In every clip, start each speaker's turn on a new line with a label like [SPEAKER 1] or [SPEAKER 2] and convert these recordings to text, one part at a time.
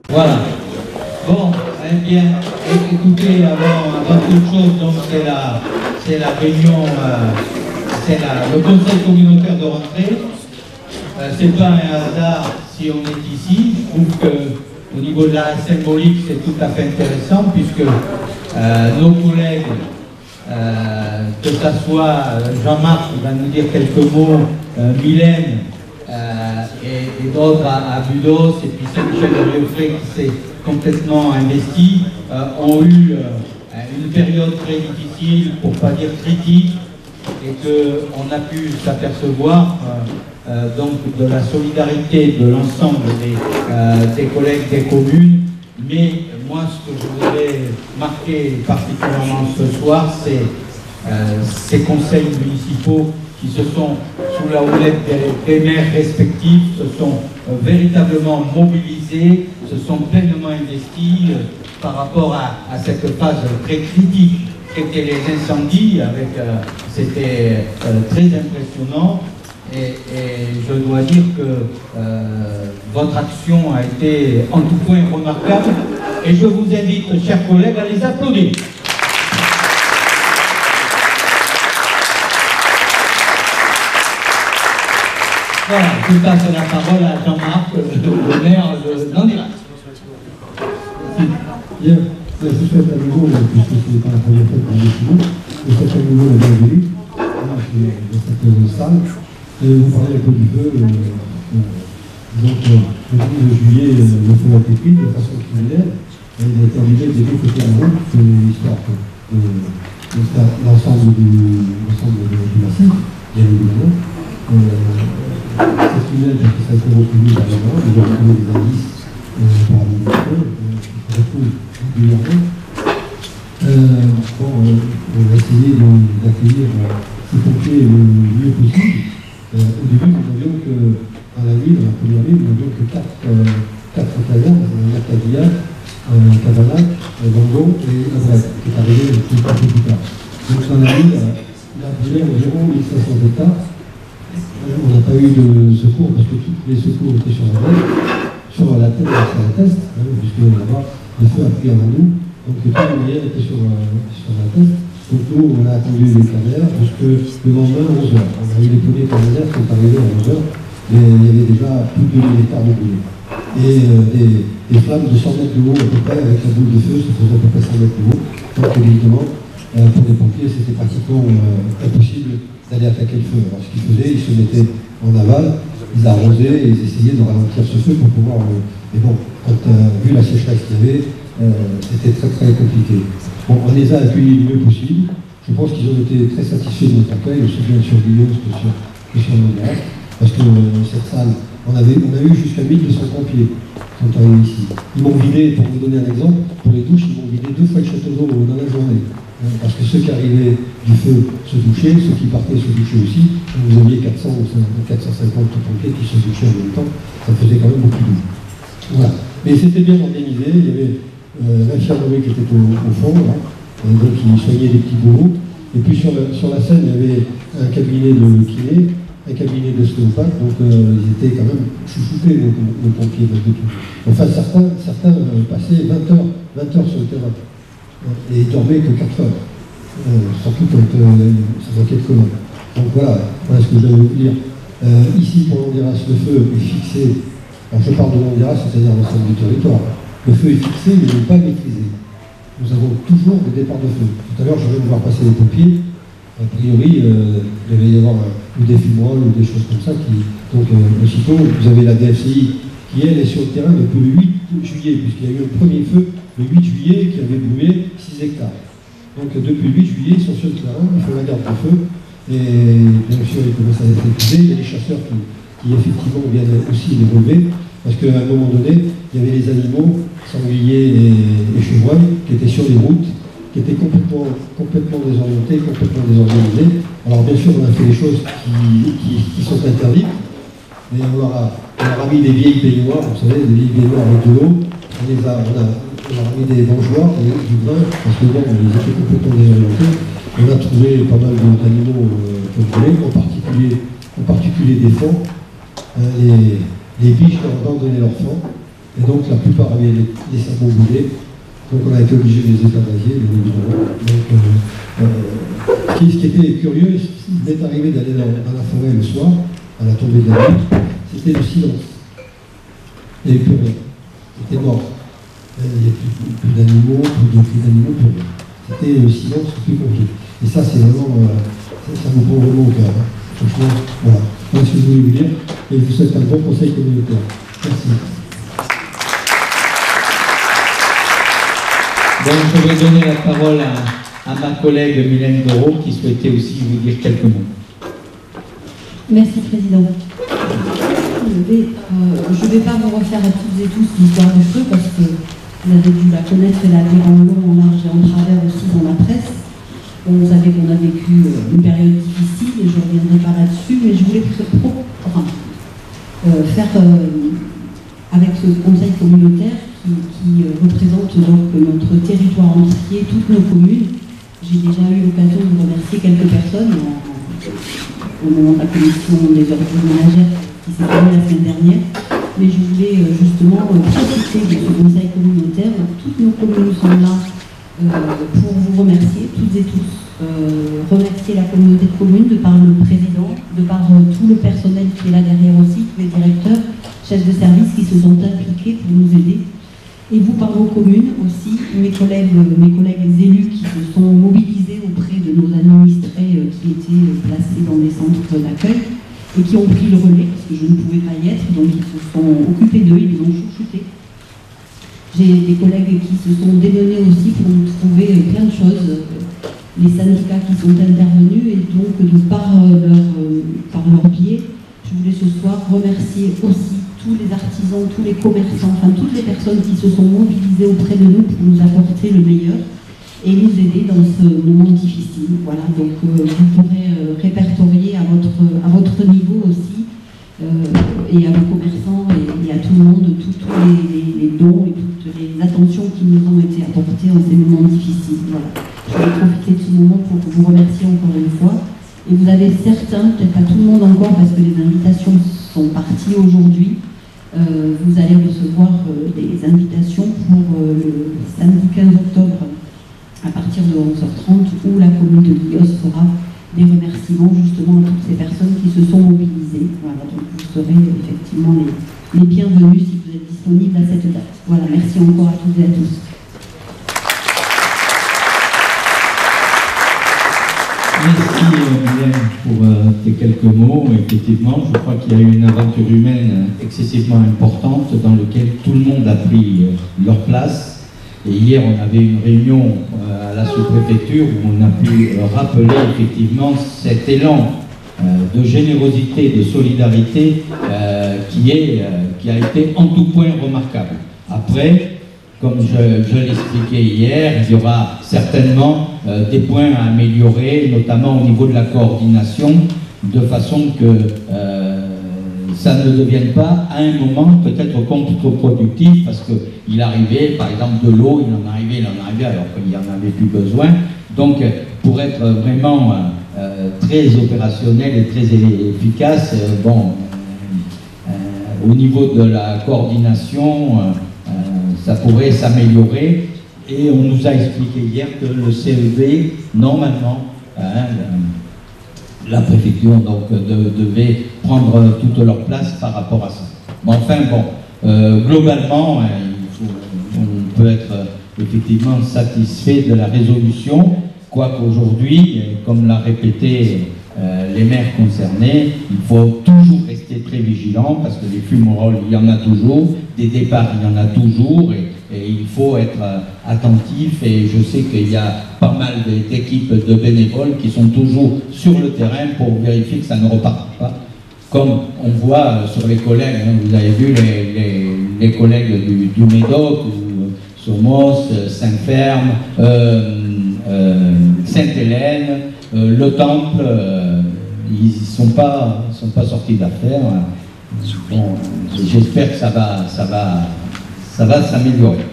[SPEAKER 1] Voilà. Bon, eh bien, écoutez, avant toute chose, donc c'est la réunion, le conseil communautaire de rentrée. C'est pas un hasard si on est ici. Je trouve qu'au niveau de la symbolique, c'est tout à fait intéressant, puisque nos collègues, que ce soit Jean-Marc qui va nous dire quelques mots, Mylène et d'autres à Budos, et puis Saint-Michel de Riofré qui s'est complètement investi, ont eu une période très difficile, pour ne pas dire critique, et qu'on a pu s'apercevoir donc de la solidarité de l'ensemble des collègues des communes. Mais moi, ce que je voudrais marquer particulièrement ce soir, c'est ces conseils municipaux qui se sont, sous la houlette des maires respectifs, se sont véritablement mobilisés, se sont pleinement investis par rapport à cette phase très critique qu'étaient les incendies. C'était très impressionnant. Et je dois dire que votre action a été en tout point remarquable. Et je vous invite, chers collègues, à les applaudir. Voilà, je passe la parole à Jean-Marc, le maire de Nandirat.
[SPEAKER 2] Bien, je souhaite à nouveau, puisque ce n'est pas la première fois que nous décidons, je souhaite à nouveau la bienvenue de cette salle. Vous parlez un peu du feu. Donc, le 12 juillet, le feu a été pris de façon criminelle. Il a été arrivé des deux côtés de la route, histoire que l'ensemble du massif, bien évidemment. C'est criminel parce que ça a été reconnu par les gens, ils ont retrouvé des indices par rapport au feu, on retrouve régulièrement. On va essayer d'accueillir ces pompiers le mieux possible. Au début, nous n'avions que, dans la nuit, dans la première nuit, nous n'avions que 4 casernes, Cavilla, Cavanac, Dangon et Azrec, qui est arrivé un peu plus tard. Donc dans la nuit, il a brûlé environ 1500 hectares. On n'a pas eu de secours parce que tous les secours étaient sur la teste, puisque là-bas, le feu a pris avant nous. Donc tous les moyens étaient sur la teste. Donc nous, on a attendu les canards jusque le lendemain à 11h. On a eu les premiers canards qui sont arrivés à 11h, mais il y avait déjà plus de 2000 hectares de brûlés. Et des flammes de 100 mètres de haut à peu près, avec la boule de feu, ça faisait à peu près 100 mètres de haut. Donc évidemment, pour les pompiers, c'était pratiquement impossible d'aller attaquer le feu. Alors ce qu'ils faisaient, ils se mettaient en aval, ils arrosaient et ils essayaient de ralentir ce feu pour pouvoir... mais bon, vu la sécheresse qu'il y avait, c'était très très compliqué. Bon, on les a accueillis le mieux possible. Je pense qu'ils ont été très satisfaits de notre accueil, aussi bien sur Guillaume que sur Nandirat, parce que cette salle, on a eu jusqu'à 1200 pompiers qui sont arrivés ici. Ils m'ont vidé, pour vous donner un exemple, pour les douches, ils m'ont vidé 2 fois le château d'eau dans la journée. Parce que ceux qui arrivaient du feu se douchaient, ceux qui partaient se douchaient aussi. Vous aviez 400 ou 450 pompiers qui se douchaient en même temps. Ça faisait quand même beaucoup d'eau. Voilà. Mais c'était bien organisé. Il y avait l'infirmerie qui était au fond, là, donc qui soignait des petits bourreaux. Et puis sur la scène, il y avait un cabinet de kiné, un cabinet d'ostéopathe, donc ils étaient quand même chouchoutés, nos pompiers, malgré tout. Enfin, certains passaient 20 heures sur le terrain. Et ils dormaient que 4 heures. Surtout quand ça manquait de commandes. Donc voilà ce que je vais vous dire. Ici, pour Nandirat, le feu est fixé. Alors je parle de Nandirat, c'est-à-dire l'ensemble du territoire. Le feu est fixé, mais n'est pas maîtrisé. Nous avons toujours des départs de feu. Tout à l'heure, je viens de voir passer les pompiers. A priori, il devait y avoir des fumerolles ou des choses comme ça. Donc, aussitôt, vous avez la DFCI qui, elle, est sur le terrain depuis le 8 juillet, puisqu'il y a eu un premier feu le 8 juillet qui avait brûlé 6 hectares. Donc, depuis le 8 juillet, ils sont sur le terrain, ils font la garde du feu. Et bien sûr, ils commencent à être épuisés. Il y a les chasseurs qui effectivement, viennent aussi les relever. Parce qu'à un moment donné, il y avait les animaux, sangliers et chevreuils, qui étaient sur les routes, qui étaient complètement désorientés, complètement désorganisés. Alors bien sûr, on a fait des choses qui sont interdites, mais on leur a mis des vieilles baignoires, vous savez, des vieilles baignoires avec de l'eau. On leur a mis des mangeoires, du grain, parce que bon, ils étaient complètement désorientés. On a trouvé pas mal d'animaux contrôlés, en particulier des fauns. Les biches leur abandonnaient leurs faons. Et donc la plupart avaient les sabots boulés. Donc on a été obligé de les euthanasier, bien évidemment. Donc, ce qui était curieux, il m'est arrivé d'aller dans la forêt le soir, à la tombée de la nuit, c'était le silence. Il n'y avait plus rien. C'était mort. Il n'y avait plus d'animaux, plus de cris d'animaux, plus rien. C'était le silence plus complet. Et ça, c'est vraiment, ça me prend vraiment au cœur. Hein. Franchement, voilà. Voilà ce que je voulais vous dire. Et je vous souhaite un bon conseil communautaire. Merci.
[SPEAKER 1] Donc, je vais donner la parole à ma collègue Mylène Doro qui souhaitait aussi vous dire quelques mots.
[SPEAKER 3] Merci, Président. Je ne vais pas vous refaire à toutes et tous l'histoire du feu parce que vous avez dû la connaître et la dire en long, en large et en travers aussi dans la presse. Vous savez qu'on a vécu une période difficile et je ne reviendrai pas là-dessus, mais je voulais faire avec ce conseil communautaire qui représente donc notre territoire entier, toutes nos communes. J'ai déjà eu l'occasion de remercier quelques personnes au moment de la commission des ordures ménagères qui s'est tenue la semaine dernière. Mais je voulais justement profiter de ce conseil communautaire. Toutes nos communes sont là pour vous remercier, toutes et tous. Remercier la communauté de communes de par le président, de par tout le personnel qui est là derrière aussi, tous les directeurs, chefs de service qui se sont impliqués pour nous aider. Et vous par vos communes aussi, mes collègues élus qui se sont mobilisés auprès de nos administrés qui étaient placés dans des centres d'accueil et qui ont pris le relais, parce que je ne pouvais pas y être, donc ils se sont occupés d'eux, ils les ont chouchoutés. J'ai des collègues qui se sont démenés aussi pour nous trouver plein de choses, les syndicats qui sont intervenus, et donc de par leur biais, je voulais ce soir remercier aussi tous les artisans, tous les commerçants, enfin toutes les personnes qui se sont mobilisées auprès de nous pour nous apporter le meilleur et nous aider dans ce moment difficile. Voilà, donc vous pourrez répertorier à votre niveau aussi et à vos commerçants et à tout le monde tous les dons et toutes les attentions qui nous ont été apportées en ces moments difficiles. Voilà. Je vais profiter de ce moment pour vous remercier encore une fois. Et vous avez certains, peut-être pas tout le monde encore parce que les invitations sont parties aujourd'hui, vous allez recevoir des invitations pour le samedi 15 octobre à partir de 11h30 où la commune de Lios fera des remerciements justement à toutes ces personnes qui se sont mobilisées. Voilà, donc vous serez effectivement les bienvenus si vous êtes disponibles à cette date. Voilà, merci encore à toutes et à tous.
[SPEAKER 1] Merci Mylène pour tes quelques mots. Effectivement, je crois qu'il y a eu une aventure humaine excessivement importante dans laquelle tout le monde a pris leur place. Et hier, on avait une réunion à la sous-préfecture où on a pu rappeler effectivement cet élan de générosité, de solidarité qui a été en tout point remarquable. Après, comme je l'expliquais hier, il y aura certainement des points à améliorer, notamment au niveau de la coordination, de façon que ça ne devienne pas à un moment peut-être contre-productif, parce qu'il arrivait, par exemple, de l'eau, il en arrivait, alors qu'il n'y en avait plus besoin. Donc, pour être vraiment très opérationnel et très efficace, au niveau de la coordination, ça pourrait s'améliorer. Et on nous a expliqué hier que le CEB, normalement, la préfecture donc, devait prendre toute leur place par rapport à ça. Mais enfin, globalement, on peut être effectivement satisfait de la résolution, quoique aujourd'hui, comme l'a répété les maires concernés, il faut toujours rester très vigilant parce que des fumerolles, il y en a toujours, des départs, il y en a toujours, et il faut être attentif. Et je sais qu'il y a pas mal d'équipes de bénévoles qui sont toujours sur le terrain pour vérifier que ça ne repart pas. Comme on voit sur les collègues, hein, vous avez vu les collègues du Médoc, ou Somos, Saint-Ferme, Sainte-Hélène, le Temple, ils ne sont pas sortis d'affaire. Bon, j'espère que ça va s'améliorer.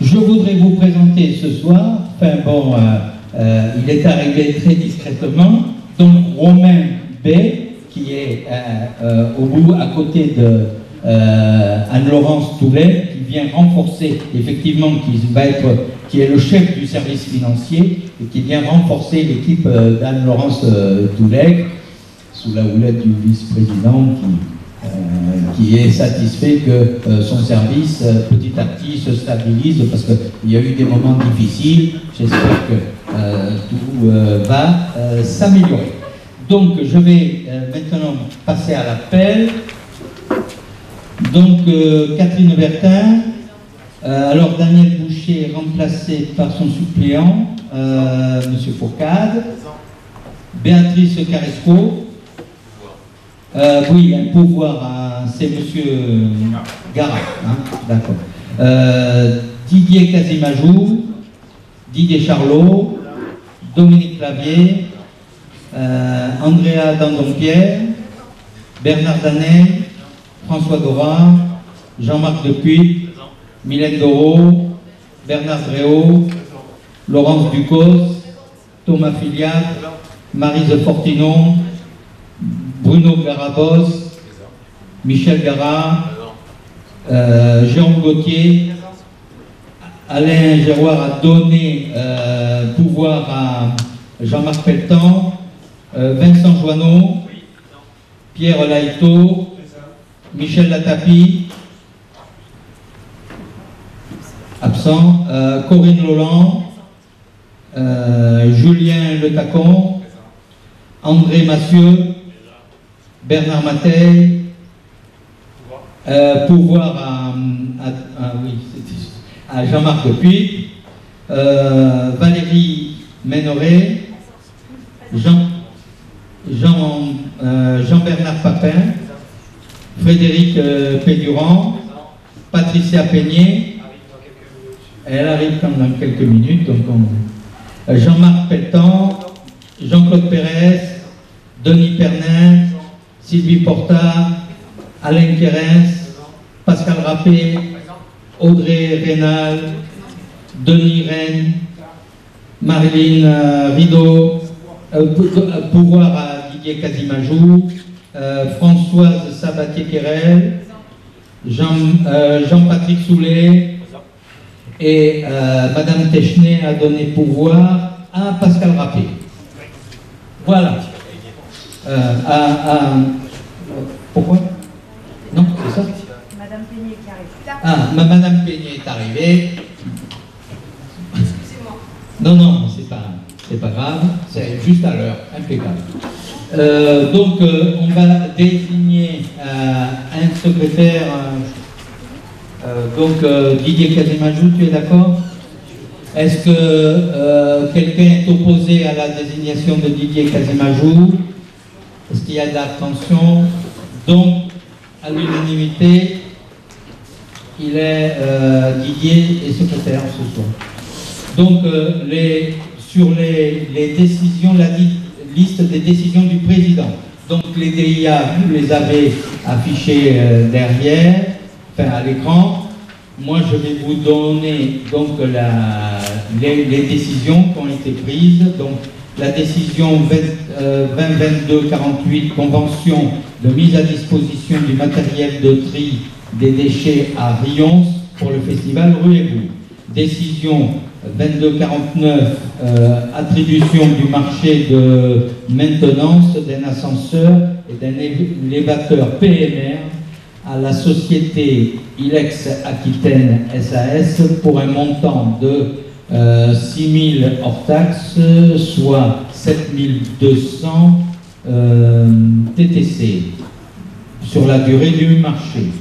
[SPEAKER 1] Je voudrais vous présenter ce soir, il est arrivé très discrètement, donc Romain B, qui est au bout, à côté Anne-Laurence Toulet, qui vient renforcer, effectivement, qui est le chef du service financier, et qui vient renforcer l'équipe d'Anne-Laurence Toulet, sous la houlette du vice-président, qui est satisfait que son service, petit à petit, se stabilise, parce qu'il y a eu des moments difficiles. J'espère que tout va s'améliorer. Donc, je vais maintenant passer à l'appel. Donc, Catherine Bertin, alors Daniel Boucher est remplacé par son suppléant, M. Fourcade. Béatrice Caresco. Oui, un pouvoir, c'est M. Garat, hein, d'accord. Didier Casimajou, Didier Charlot, Dominique Clavier, Andrea Dandon-Pierre, Bernard Danet, François Dora, Jean-Marc Depuy, Mylène Doro, Bernard Dréau, Laurence Ducos, Thomas Filiat, Maryse Fortinon, Bruno Garabos, Michel Garat, Jérôme Gauthier, Alain Géroir a donné pouvoir à Jean-Marc Pelletan, Vincent Joanneau, Pierre Laïto, Michel Latapi, absent, Corinne Loland, Julien Le Tacon, André Massieu, Bernard Mateil, pouvoir à Jean-Marc Depuy, Valérie Ménoré, Jean-Bernard Papin, Frédéric Pédurand, Patricia Peigné, elle arrive dans quelques minutes, donc Jean-Marc Pelletan, Jean-Claude Pérez, Denis Pernin, Sylvie Porta, Alain Quérens, Pascal Rappé, Audrey Rénal, Denis Rennes, Marilyn Rideau, pouvoir à Didier Casimajou, Françoise Sabatier-Querel, Jean-Patrick Soulet, et Madame Technay a donné pouvoir à Pascal Rappé. Voilà. Pourquoi? Non, c'est ça?
[SPEAKER 4] Madame Peigné qui arrive.
[SPEAKER 1] Ah, Madame Peigné est arrivée.
[SPEAKER 4] Excusez-moi.
[SPEAKER 1] Non, c'est pas grave, c'est juste à l'heure, impeccable. Donc, on va désigner un secrétaire. Donc, Didier Casimajou, tu es d'accord? Est-ce que quelqu'un est opposé à la désignation de Didier Casimajou? Est-ce qu'il y a de l'abstention? Donc, à l'unanimité, il est Didier est secrétaire ce soir. Donc, sur les décisions, la liste des décisions du président. Donc, les DIA, vous les avez affichées derrière, enfin à l'écran. Moi, je vais vous donner donc les décisions qui ont été prises. Donc, la décision 2022-48, convention de mise à disposition du matériel de tri des déchets à Rions pour le festival Rue et Bout. Décision 22-49, attribution du marché de maintenance d'un ascenseur et d'un élévateur PMR à la société Ilex Aquitaine SAS pour un montant de 6 000 hors taxes, soit 7 200 TTC sur la durée du marché.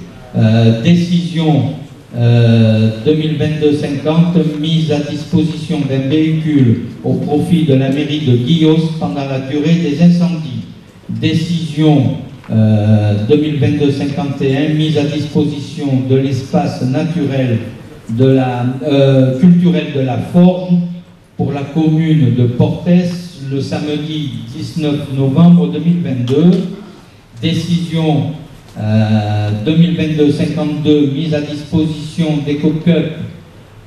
[SPEAKER 1] Décision 2022-50, mise à disposition d'un véhicule au profit de la mairie de Guillos pendant la durée des incendies. Décision 2022-51, mise à disposition de l'espace naturel culturel de la Forge pour la commune de Portes le samedi 19 novembre 2022. Décision 2022-52, mise à disposition d'EcoCup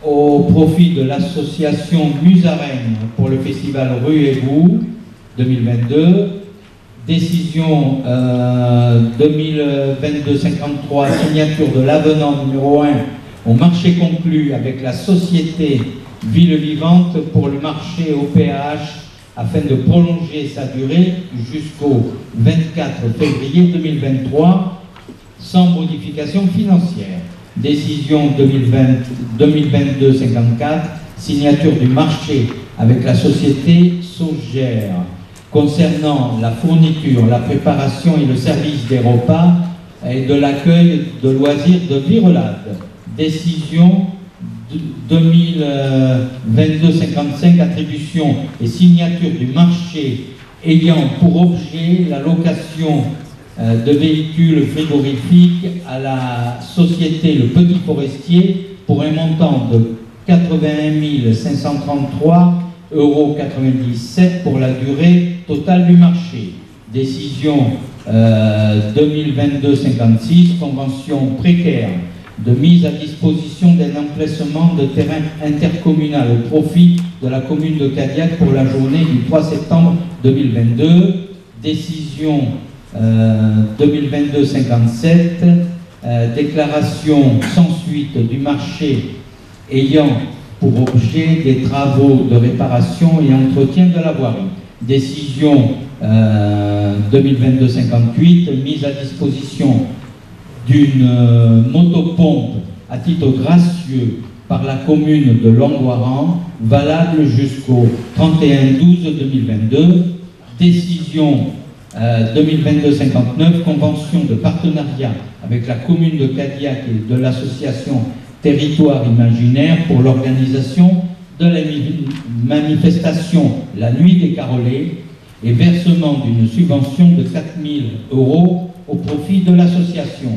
[SPEAKER 1] au profit de l'association Musarène pour le festival Rue et Bout 2022. Décision 2022-53, signature de l'avenant numéro 1 au marché conclu avec la société Ville Vivante pour le marché au péage afin de prolonger sa durée jusqu'au 24 février 2023 sans modification financière. Décision 2022-54, signature du marché avec la société Sogère concernant la fourniture, la préparation et le service des repas et de l'accueil de loisirs de Virelade. Décision 2022-55, attribution et signature du marché ayant pour objet la location de véhicules frigorifiques à la société Le Petit Forestier pour un montant de 81 533,97 € pour la durée totale du marché. Décision 2022-56, convention précaire de mise à disposition d'un emplacement de terrain intercommunal au profit de la commune de Cadillac pour la journée du 3 septembre 2022. Décision 2022-57, déclaration sans suite du marché ayant pour objet des travaux de réparation et entretien de la voirie. Décision 2022-58, mise à disposition d'une motopompe à titre gracieux par la commune de Longuaran, valable jusqu'au 31/12/2022. Décision 2022-59, convention de partenariat avec la commune de Cadillac et de l'association Territoire Imaginaire pour l'organisation de la manifestation La Nuit des Carolets et versement d'une subvention de 4 000 € au profit de l'association.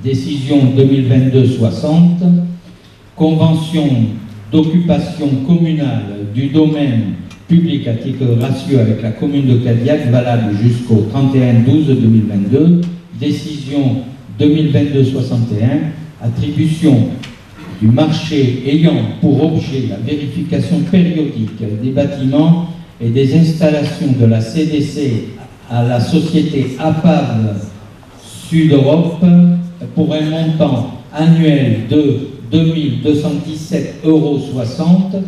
[SPEAKER 1] Décision 2022-60, convention d'occupation communale du domaine public à titre gracieux avec la commune de Cadillac, valable jusqu'au 31/12/2022. Décision 2022-61, attribution du marché ayant pour objet la vérification périodique des bâtiments et des installations de la CDC à la société APAV Sud-Europe pour un montant annuel de 2217,60 €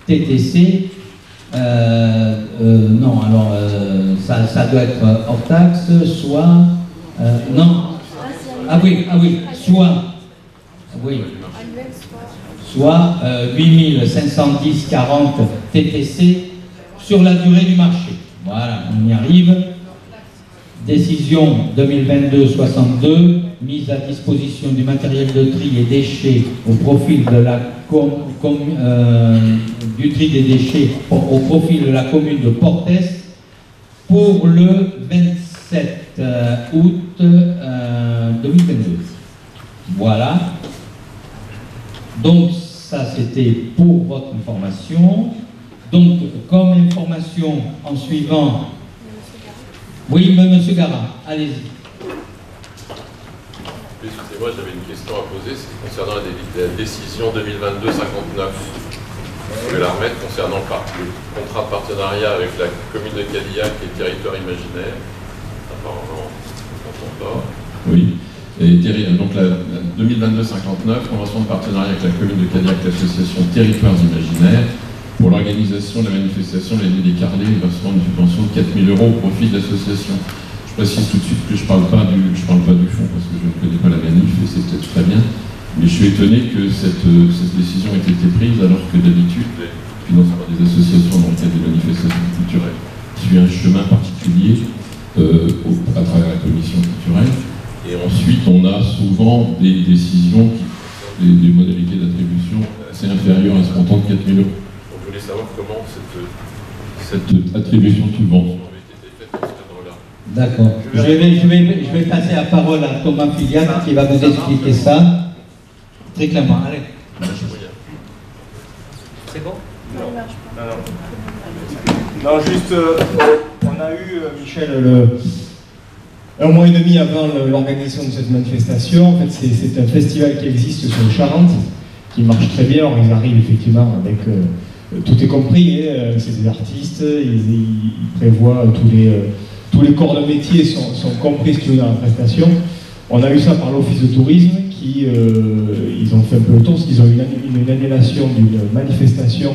[SPEAKER 1] TTC. Non, alors ça doit être hors taxe, soit non. Ah oui, soit 8510,40 TTC sur la durée du marché. Voilà, on y arrive. Décision 2022-62, mise à disposition du matériel de tri et déchets au profit de la du tri des déchets au profit de la commune de Portes pour le 27 août 2022. Voilà. Donc ça c'était pour votre information. Donc comme information en suivant. Oui, monsieur Gara, allez-y.
[SPEAKER 5] Excusez-moi, j'avais une question à poser, c'est concernant la décision 2022-59. Je vais la remettre concernant le contrat de partenariat avec la commune de Cadillac et Territoire Imaginaire. Apparemment, on n'entend pas. Oui. Et donc la 2022-59, convention de partenariat avec la commune de Cadillac, l'association Territoires Imaginaires, pour l'organisation de la manifestation La Nuit des Carolets, le versement d'une subvention de 4 000 € au profit de l'association. Je précise tout de suite que je ne parle pas du fond parce que je ne connais pas la manif et c'est peut-être très bien, mais je suis étonné que cette décision ait été prise alors que d'habitude, le financement des associations dans le cadre des manifestations culturelles suit un chemin particulier à travers la commission culturelle. Et ensuite, on a souvent des décisions qui ont des modalités d'attribution assez inférieures à ce montant de 4 000 €. Je voulais savoir comment cette attribution de subvention avait été faite dans ce cadre-là.
[SPEAKER 1] D'accord. Je vais passer la parole à Thomas Filiat qui va vous expliquer ça très clairement. Allez.
[SPEAKER 6] C'est bon?
[SPEAKER 7] Non, juste, on a eu, Michel, un mois et demi avant l'organisation de cette manifestation. En fait, c'est un festival qui existe sur les Charentes, qui marche très bien. Ils arrivent effectivement avec... tout est compris, c'est des artistes, ils prévoient tous tous les corps de métier sont compris si tu veux, dans la prestation. On a eu ça par l'Office de tourisme qui ils ont fait un peu le tour parce qu'ils ont eu une annulation d'une manifestation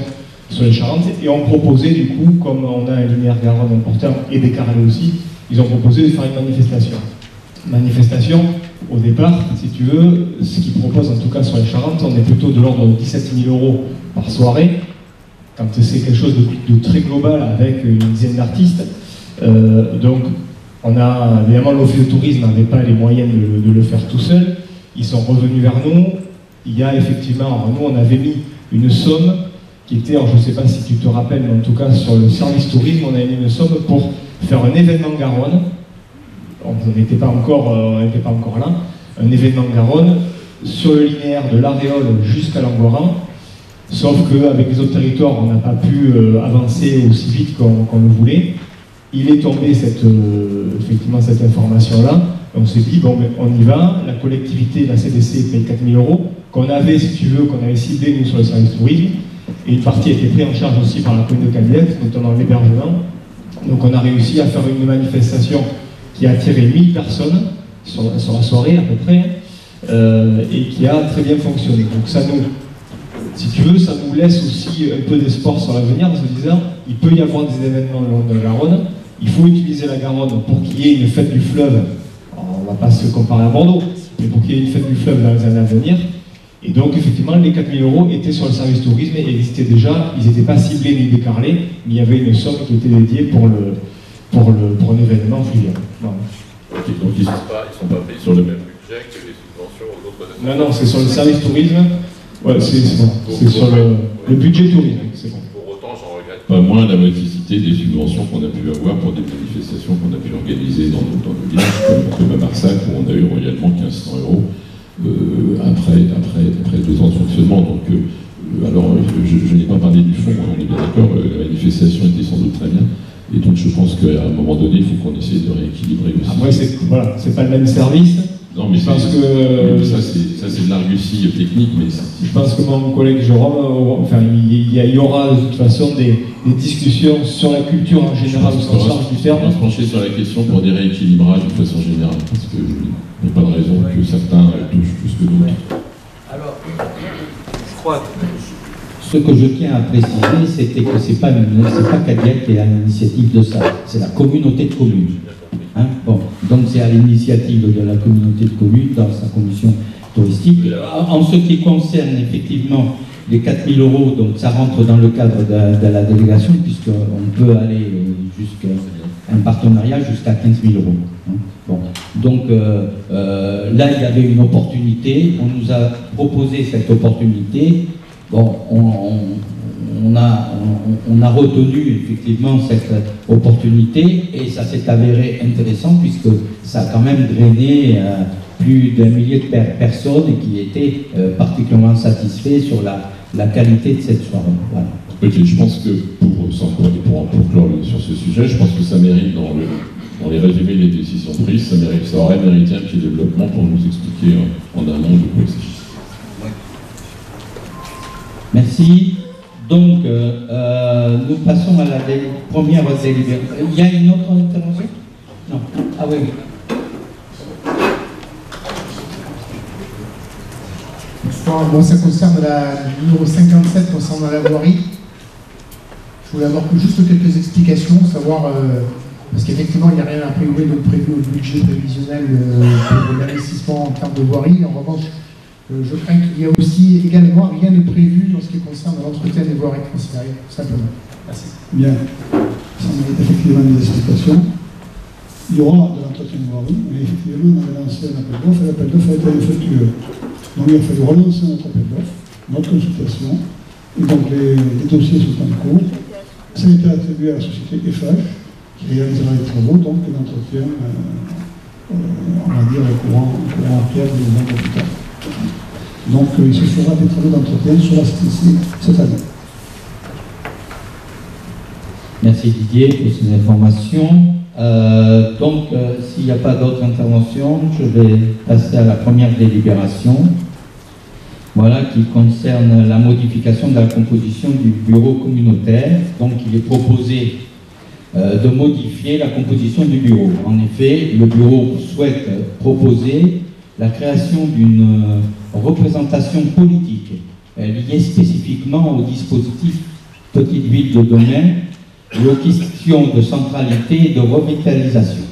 [SPEAKER 7] sur les Charentes et ont proposé du coup, comme on a un linéaire Garonne important et des carrelés aussi, ils ont proposé de faire une manifestation. Manifestation, au départ, si tu veux, ce qu'ils proposent en tout cas sur les Charentes, on est plutôt de l'ordre de 17 000 € par soirée. Quand c'est quelque chose de très global avec une dizaine d'artistes, donc on a évidemment l'Office de tourisme n'avait pas les moyens de le faire tout seul. Ils sont revenus vers nous. Il y a effectivement, nous on avait mis une somme qui était, alors je ne sais pas si tu te rappelles, mais en tout cas sur le service tourisme, on avait mis une somme pour faire un événement Garonne. On n'était pas encore là. Un événement Garonne sur le linéaire de l'Aréole jusqu'à Langoran. Sauf qu'avec les autres territoires, on n'a pas pu avancer aussi vite qu'on le voulait. Il est tombé effectivement cette information-là. On s'est dit, bon, on y va. La collectivité, la CDC paye 4 000 €, qu'on avait, si tu veux, qu'on avait ciblé, nous, sur le service tourisme. Et une partie a été prise en charge aussi par la commune de Cadillac, notamment l'hébergement. Donc on a réussi à faire une manifestation qui a attiré 1000 personnes sur la soirée à peu près, et qui a très bien fonctionné. Donc ça nous, si tu veux, ça nous laisse aussi un peu d'espoir sur l'avenir en se disant, il peut y avoir des événements le long de la Garonne, il faut utiliser la Garonne pour qu'il y ait une fête du fleuve. Alors, on ne va pas se comparer à Bordeaux, mais pour qu'il y ait une fête du fleuve dans les années à venir. Et donc, effectivement, les 4 000 € étaient sur le service tourisme et existaient déjà. Ils n'étaient pas ciblés ni décarlés, mais il y avait une somme qui était dédiée pour un événement fluvial. Voilà.
[SPEAKER 5] Okay, donc ils ne sont pas payés sur le même budget que les subventions aux autres associations.
[SPEAKER 7] Non, c'est sur le service tourisme. Ouais, c'est bon. C'est sur le budget tourisme. C'est bon.
[SPEAKER 5] Pour autant, j'en regrette pas moins la modicité des subventions qu'on a pu avoir pour des manifestations qu'on a pu organiser dans nos villages, comme à Marsac, où on a eu royalement 1500 € après 2 ans de fonctionnement. Donc, alors, je n'ai pas parlé du fond, on est bien d'accord, la manifestation était sans doute très bien. Et donc, je pense qu'à un moment donné, il faut qu'on essaie de rééquilibrer aussi.
[SPEAKER 7] Après, c'est pas le même service.
[SPEAKER 5] Non, mais ça, c'est de l'argutie technique, mais
[SPEAKER 7] je pense que mon collègue Jérôme, il y aura de toute façon des discussions sur la culture en général au sens large du terme.
[SPEAKER 5] On va se pencher sur la question pour des rééquilibrages de façon générale, parce qu'il n'y a pas de raison que certains touchent plus que d'autres.
[SPEAKER 1] Alors, je crois que ce que je tiens à préciser, c'était que c'est pas Cadillac qui est à l'initiative de ça, c'est la communauté de communes. Hein, bon, donc c'est à l'initiative de la communauté de communes dans sa commission touristique. En ce qui concerne effectivement les 4 000 €, donc ça rentre dans le cadre de la délégation, puisqu'on peut aller jusqu'à un partenariat jusqu'à 15 000 €. Hein. Bon. Donc là, il y avait une opportunité, on nous a proposé cette opportunité. Bon, on a retenu effectivement cette opportunité et ça s'est avéré intéressant puisque ça a quand même drainé plus d'1 millier de personnes qui étaient particulièrement satisfaits sur la qualité de cette soirée. Voilà.
[SPEAKER 5] Ok, je pense que pour clore sur ce sujet, je pense que ça mérite dans les résumés des décisions prises, ça aurait mérité un petit développement pour nous expliquer en amont de quoi il s'agit.
[SPEAKER 1] Merci. Donc, nous passons à la première délibération. Il y a une autre intervention? Non. Ah oui.
[SPEAKER 6] Bonsoir. Bon, ça concerne le numéro 57 concernant la voirie. Je voulais avoir juste quelques explications, savoir, parce qu'effectivement, il n'y a rien à prévu au budget prévisionnel pour l'investissement en termes de voirie. En revanche, je crains qu'il y ait aussi également rien de prévu dans ce qui concerne l'entretien des voiries transférées, simplement. Merci.
[SPEAKER 2] Bien, ça mérite effectivement des explications. Il y aura de l'entretien de voirie, mais effectivement, on avait lancé un appel d'offres, et l'appel d'offres a été infructueux. Donc il a fallu relancer notre appel d'offres, notre consultation, et donc les dossiers sont en cours. Ça a été attribué à la société FH, qui réalisera les travaux, donc l'entretien, on va dire, courant après, 2 ans plus tard. Donc il se fera des travaux d'entretien sur la CTC cette année.
[SPEAKER 1] Merci Didier pour ces informations. Donc s'il n'y a pas d'autres interventions, je vais passer à la première délibération. Voilà, qui concerne la modification de la composition du bureau communautaire. Donc il est proposé de modifier la composition du bureau. En effet, le bureau souhaite proposer la création d'une représentation politique liée spécifiquement au dispositif Petite Ville de Domaine et aux questions de centralité et de revitalisation.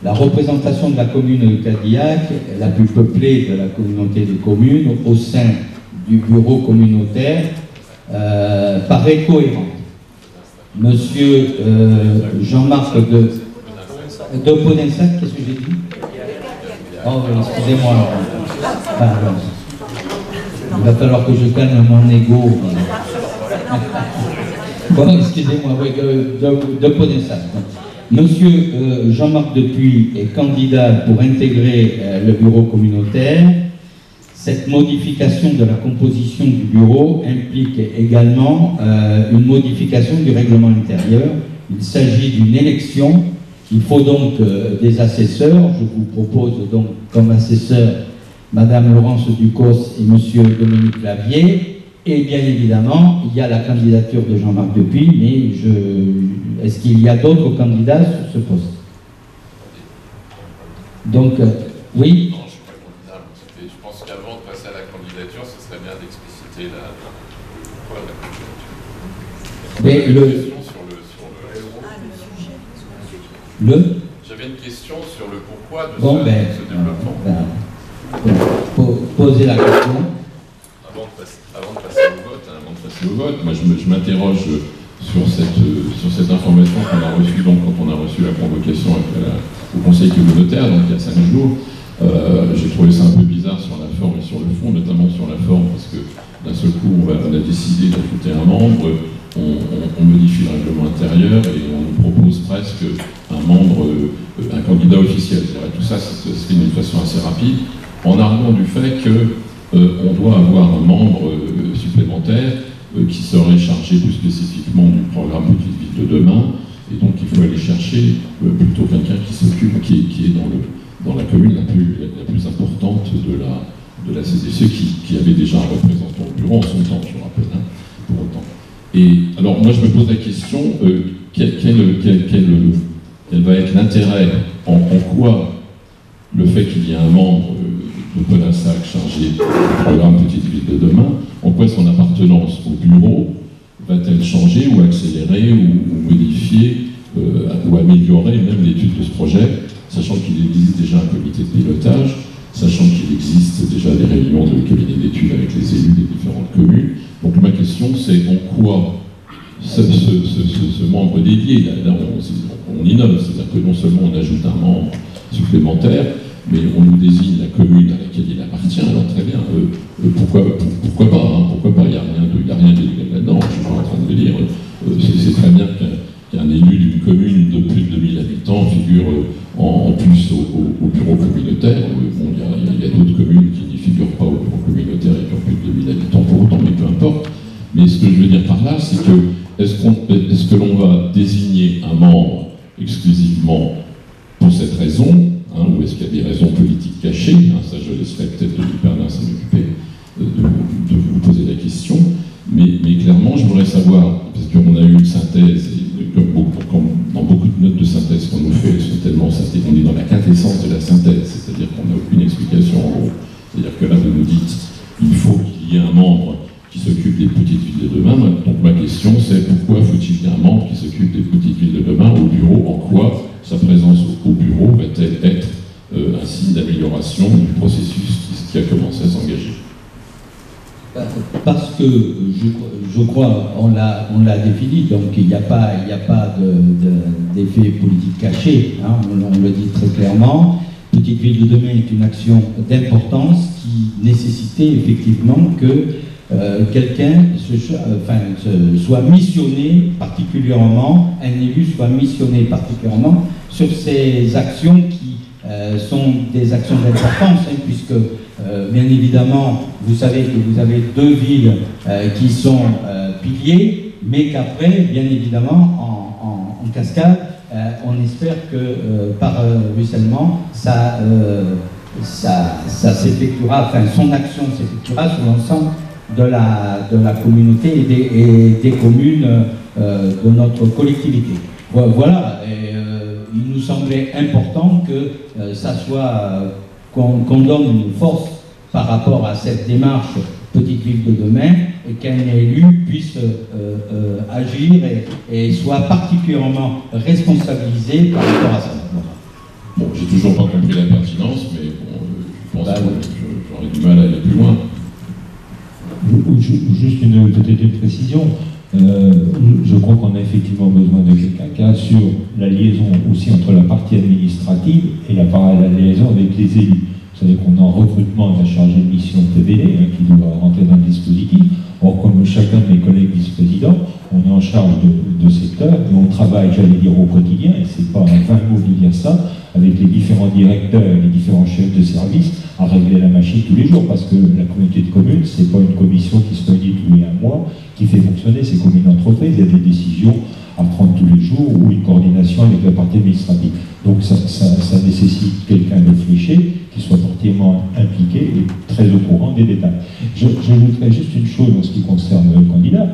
[SPEAKER 1] La représentation de la commune de Cadillac, la plus peuplée de la communauté des communes, au sein du bureau communautaire, paraît cohérente. Monsieur Jean-Marc de Podensac, qu'est-ce que j'ai dit? Oh, excusez-moi. Pardon. Il va falloir que je calme mon ego. Bon, excusez-moi, oui, de Podensac. Monsieur Jean-Marc Depuy est candidat pour intégrer le bureau communautaire. Cette modification de la composition du bureau implique également une modification du règlement intérieur. Il s'agit d'une élection. Il faut donc des assesseurs. Je vous propose donc comme assesseurs Madame Laurence Ducos et Monsieur Dominique Lavier. Et bien évidemment, il y a la candidature de Jean-Marc Depuy, mais est-ce qu'il y a d'autres candidats sur ce poste? Donc, oui.
[SPEAKER 5] Non, je ne suis pas candidat. Je pense qu'avant de passer à la candidature, ce serait bien d'expliciter pourquoi la candidature.
[SPEAKER 1] Mais
[SPEAKER 5] J'avais une question sur le pourquoi de ce développement.
[SPEAKER 1] Posez la question.
[SPEAKER 5] Avant de passer au vote, moi je m'interroge sur cette information qu'on a reçue donc, quand on a reçu la convocation au Conseil communautaire, donc il y a 5 jours. J'ai trouvé ça un peu bizarre sur la forme et sur le fond, notamment sur la forme, parce que d'un seul coup on a décidé d'ajouter un membre, on modifie le règlement intérieur et on nous propose presque un membre, un candidat officiel. Tout ça, c'est fait d'une façon assez rapide, en arguant du fait que on doit avoir un membre supplémentaire qui serait chargé plus spécifiquement du programme Petite Ville de demain, et donc il faut aller chercher plutôt quelqu'un qui s'occupe, qui est dans la commune la plus importante de la CDC, qui avait déjà un représentant au bureau en son temps, je rappelle, pour autant. Et alors moi je me pose la question, quel va être l'intérêt, en quoi le fait qu'il y ait un membre de Podensac chargé du programme Petite Ville de demain, en quoi son appartenance au bureau va-t-elle changer ou accélérer ou modifier ou améliorer même l'étude de ce projet, sachant qu'il existe déjà un comité de pilotage, sachant qu'il existe déjà des réunions de cabinet d'études avec les élus des différentes communes. Donc ma question c'est en quoi ce membre dédié, là on innove, c'est-à-dire que non seulement on ajoute un membre supplémentaire, mais on nous désigne la commune à laquelle il appartient, alors très bien, pourquoi pas, il n'y a rien d'illégal là-dedans, je ne suis pas en train de le dire, c'est très bien qu'un élu d'une commune de plus de 2000 habitants figure en plus au bureau communautaire. Bon, il y a d'autres communes qui n'y figurent pas au bureau communautaire et qui ont plus de 2000 habitants pour autant, mais peu importe. Mais ce que je veux dire par là, c'est que est-ce que l'on va désigner un membre exclusivement pour cette raison, ou est-ce qu'il y a des raisons politiques cachées, ça je laisserai peut-être Denis Pernin s'en occuper, de vous poser la question, mais clairement je voudrais savoir, parce qu'on a eu une synthèse, et comme dans beaucoup de notes de synthèse qu'on nous fait, elles sont tellement synthétiques, on est dans la quintessence de la synthèse, c'est-à-dire qu'on n'a aucune explication en gros. C'est-à-dire que là vous nous dites, il faut qu'il y ait un membre qui s'occupe des petites villes de demain. Donc ma question c'est pourquoi faut-il qu'il y ait un membre qui s'occupe des petites villes de demain au bureau, en quoi sa présence au bureau va-t-elle être un signe d'amélioration du processus qui a commencé à s'engager?
[SPEAKER 1] Parce que je crois, on l'a défini, donc il n'y a pas d'effet politique caché, on le dit très clairement. Petite Ville de demain est une action d'importance qui nécessitait effectivement que quelqu'un soit missionné particulièrement, un élu soit missionné particulièrement sur ces actions qui sont des actions d'importance, puisque bien évidemment vous savez que vous avez 2 villes qui sont piliers, mais qu'après bien évidemment en cascade on espère que par ruissellement ça s'effectuera, son action s'effectuera sur l'ensemble de la communauté et des communes de notre collectivité. Voilà, et, il nous semblait important que ça soit, qu'on donne une force par rapport à cette démarche Petite Ville de demain, et qu'un élu puisse agir et soit particulièrement responsabilisé par rapport à ça.
[SPEAKER 5] Bon, j'ai toujours pas compris la pertinence, mais bon, je pense que j'aurais du mal à aller plus loin.
[SPEAKER 8] Juste peut-être une précision. Je crois qu'on a effectivement besoin de quelqu'un qui assure la liaison aussi entre la partie administrative et la liaison avec les élus. Vous savez qu'on est en recrutement d'un chargé de mission TVD qui doit rentrer dans le dispositif. Or, comme chacun de mes collègues vice-présidents, on est en charge de secteur et on travaille, j'allais dire, au quotidien, et c'est pas un vain mot de dire ça, avec les différents directeurs et les différents chefs de service à régler la machine tous les jours, parce que la communauté de communes, c'est pas une commission qui se réunit tous les 1 mois, qui fait fonctionner ces communes d'entreprise. Il y a des décisions à prendre tous les jours ou une coordination avec la partie administrative. Donc ça nécessite quelqu'un de fléché qui soit fortement impliqué et très au courant des détails. J'ajouterais juste une chose en ce qui concerne le candidat.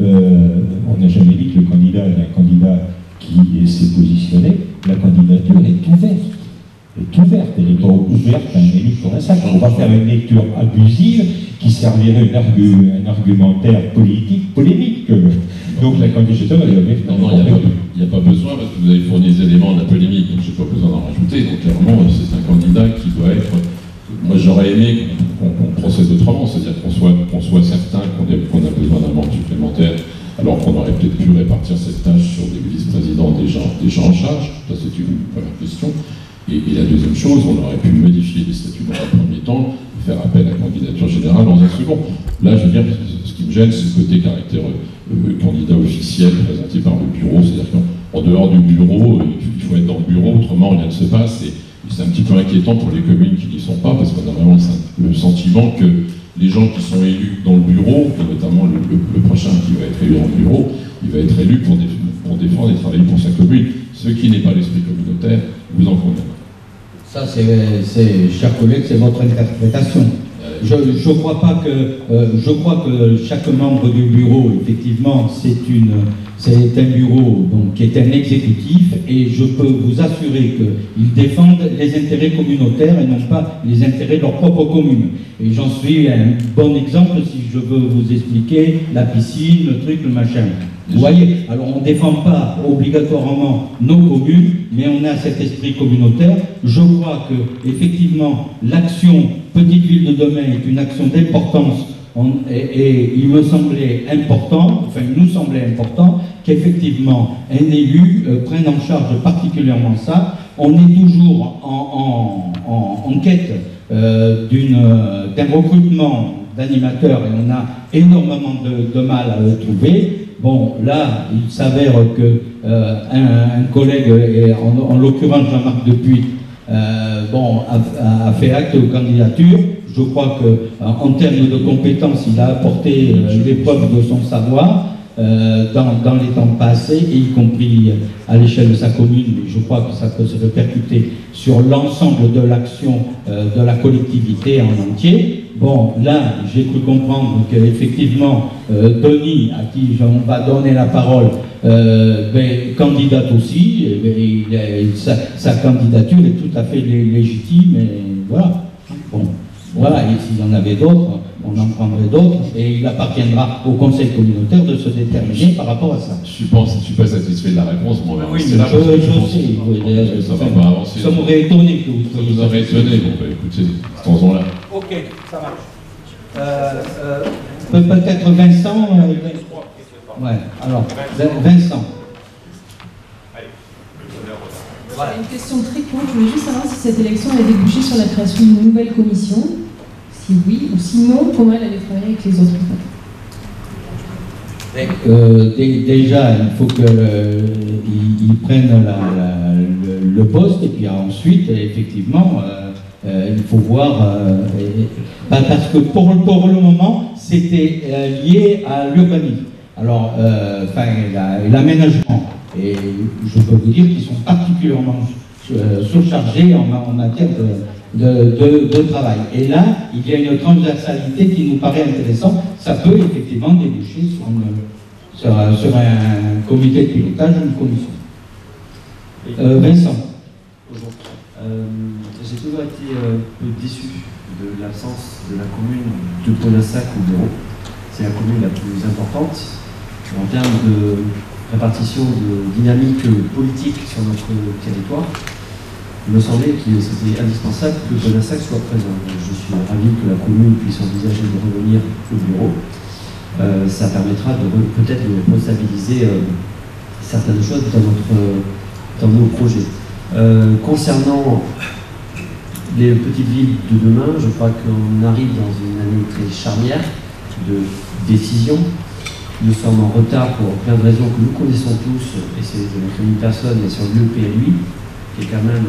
[SPEAKER 8] On n'a jamais dit que le candidat est un candidat qui s'est positionné. La candidature est ouverte. Elle n'est pas ouverte à un élu pour un sac. On ne va pas faire une lecture abusive qui servirait un argumentaire politique polémique. Donc la candidature est ouverte.
[SPEAKER 5] Non, il n'y a pas besoin, parce que vous avez fourni les éléments de la polémique, donc je n'ai pas besoin d'en rajouter. Donc clairement, c'est un candidat qui doit être... Moi, j'aurais aimé qu'on procède autrement, c'est-à-dire qu'on soit certain qu'on a besoin d'un membre supplémentaire, alors qu'on aurait peut-être pu répartir cette tâche sur des vice-présidents déjà en charge. Ça, c'est une première question. Et la deuxième chose, on aurait pu modifier les statuts dans un premier temps, faire appel à la candidature générale dans un second. Là, je veux dire, ce qui me gêne, c'est le côté caractère candidat officiel présenté par le bureau, c'est-à-dire qu'en dehors du bureau, il faut être dans le bureau, autrement rien ne se passe, et c'est un petit peu inquiétant pour les communes qui n'y sont pas, parce qu'on a vraiment le sentiment que les gens qui sont élus dans le bureau, et notamment le prochain qui va être élu dans le bureau, il va être élu pour défendre et travailler pour sa commune. Ce qui n'est pas l'esprit communautaire, vous en conviendrez.
[SPEAKER 1] Ça, chers collègues, c'est votre interprétation. Je crois que chaque membre du bureau, effectivement, c'est un bureau donc, qui est un exécutif, et je peux vous assurer qu'ils défendent les intérêts communautaires et non pas les intérêts de leur propre commune. Et j'en suis un bon exemple si je veux vous expliquer la piscine, le truc, le machin. Vous voyez, alors on ne défend pas obligatoirement nos communes, mais on a cet esprit communautaire. Je crois que effectivement l'action Petite Ville de demain est une action d'importance, et il me semblait important, enfin il nous semblait important, qu'effectivement un élu prenne en charge particulièrement ça. On est toujours en quête d'un recrutement d'animateurs, et on a énormément de mal à le trouver. Bon, là, il s'avère que un collègue, et en l'occurrence Jean-Marc Dupuis, a fait acte aux candidatures. Je crois qu'en termes de compétences, il a apporté l'épreuve de son savoir dans les temps passés, et y compris à l'échelle de sa commune. Mais je crois que ça peut se répercuter sur l'ensemble de l'action de la collectivité en entier. Bon, là, j'ai cru comprendre qu'effectivement, Denis, à qui on va donner la parole, candidate aussi, sa candidature est tout à fait légitime, et voilà. Bon, voilà, et s'il y en avait d'autres, on en prendrait d'autres, et il appartiendra au conseil communautaire de se déterminer par rapport à ça.
[SPEAKER 5] Je suis pas satisfait de la réponse, moi.
[SPEAKER 1] Oui, je sais,
[SPEAKER 5] ça va pas avancer.
[SPEAKER 1] Ça m'aurait étonné que vous soyez.
[SPEAKER 5] Ça vous aurait étonné, bon, écoutez, là.
[SPEAKER 1] Ok, ça marche. Peut-être Vincent. Ouais, alors, Vincent.
[SPEAKER 9] Voilà. Une question très courte, je voulais juste savoir si cette élection allait déboucher sur la création d'une nouvelle commission. Si oui, ou sinon, comment elle allait travailler avec les autres.
[SPEAKER 1] Déjà, il faut qu'ils prennent le poste, et puis ensuite, effectivement, il faut voir, parce que pour le moment, c'était lié à l'urbanisme. Alors, l'aménagement. Et je peux vous dire qu'ils sont particulièrement surchargés en matière de travail. Et là, il y a une transversalité qui nous paraît intéressante. Ça peut effectivement déboucher sur un comité de pilotage, une commission. Vincent.
[SPEAKER 10] Bonjour. J'ai toujours été un peu déçu de l'absence de la commune de Ponassac au bureau. C'est la commune la plus importante en termes de répartition de dynamique politique sur notre territoire. Il me semblait que c'était indispensable que Ponassac soit présent. Je suis ravi que la commune puisse envisager de revenir au bureau. Ça permettra peut-être de restabiliser certaines choses dans nos projets. Concernant les petites villes de demain, je crois qu'on arrive dans une année très charnière de décision. Nous sommes en retard pour plein de raisons que nous connaissons tous, et c'est de notre une personne, mais sur le PLUI, qui est quand même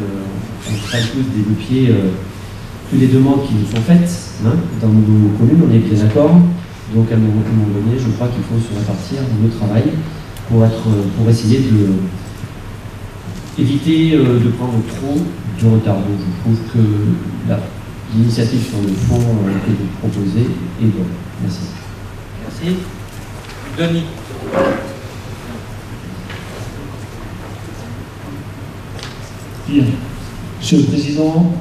[SPEAKER 10] un très peu des deux pieds toutes les demandes qui nous sont faites dans nos communes, on est bien d'accord. Donc à un moment donné, je crois qu'il faut se répartir le travail pour essayer éviter de prendre trop de retard. Donc je trouve que l'initiative sur le fond que vous proposez est bonne. Merci.
[SPEAKER 1] Merci. Denis.
[SPEAKER 11] Bien. Monsieur le Président,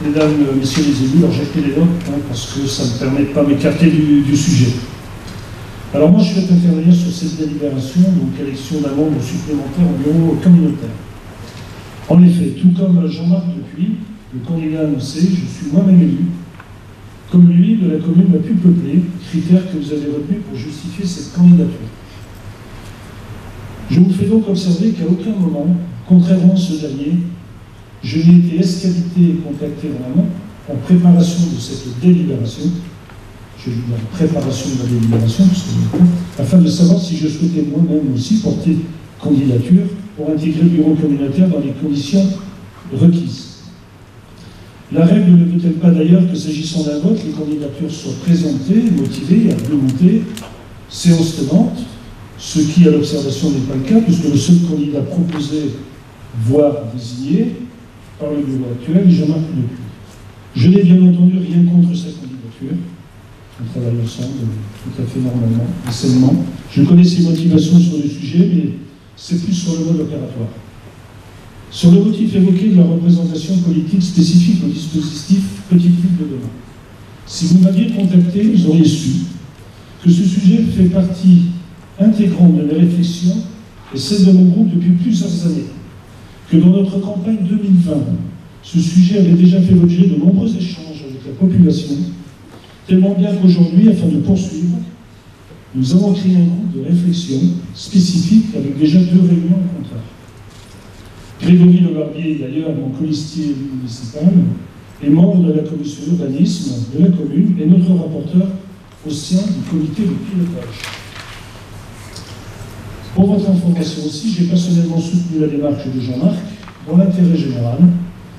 [SPEAKER 11] Mesdames, Messieurs les élus, alors j'ai pris les notes parce que ça me permet de ne pas m'écarter du sujet. Alors moi je souhaite intervenir sur cette délibération, donc élection d'un membre supplémentaire au bureau communautaire. En effet, tout comme Jean-Marc Dupuis, le candidat annoncé, je suis moi-même élu, comme lui, de la commune la plus peuplée, critère que vous avez retenu pour justifier cette candidature. Je vous fais donc observer qu'à aucun moment, contrairement à ce dernier, je n'ai été escalité et contacté en amont en préparation de cette délibération, je dis la préparation de la délibération, afin de savoir si je souhaitais moi-même aussi porter candidature pour intégrer le bureau communautaire dans les conditions requises. La règle ne veut-elle pas d'ailleurs que s'agissant d'un vote, les candidatures soient présentées, motivées et argumentées, séance tenante, ce qui à l'observation n'est pas le cas, puisque le seul candidat proposé, voire désigné, par le bureau actuel est Jean-Marc Dupuis. Je n'ai bien entendu rien contre sa candidature. On travaille ensemble tout à fait normalement et sainement. Je connais ses motivations sur le sujet, mais c'est plus sur le mode opératoire. Sur le motif évoqué de la représentation politique spécifique au dispositif Petite Ville de demain. Si vous m'aviez contacté, vous auriez su que ce sujet fait partie intégrante de mes réflexions et celle de mon groupe depuis plusieurs années. Que dans notre campagne 2020, ce sujet avait déjà fait l'objet de nombreux échanges avec la population, tellement bien qu'aujourd'hui, afin de poursuivre, nous avons créé un groupe de réflexion spécifique avec déjà 2 réunions au contraire. Grégory Le Barbier, d'ailleurs mon colistier municipal, est membre de la commission urbanisme de la commune et notre rapporteur au sein du comité de pilotage. Pour votre information aussi, j'ai personnellement soutenu la démarche de Jean-Marc dans l'intérêt général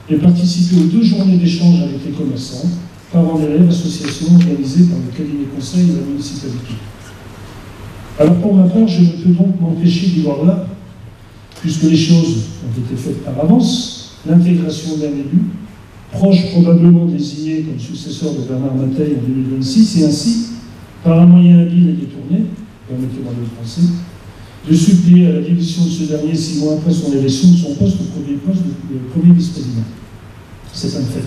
[SPEAKER 11] et participé aux 2 journées d'échange avec les commerçants, parents d'élèves, associations organisées par le cabinet conseil de la municipalité. Alors pour ma part, je ne peux donc m'empêcher d'y voir là, puisque les choses ont été faites par avance, l'intégration d'un élu, proche probablement désigné comme successeur de Bernard Mateille en 2026, et ainsi, par un moyen habile et détourné, permettez-moi de le penser, de suppléer à la démission de ce dernier 6 mois après son élection de son poste de premier vice-président. C'est un fait.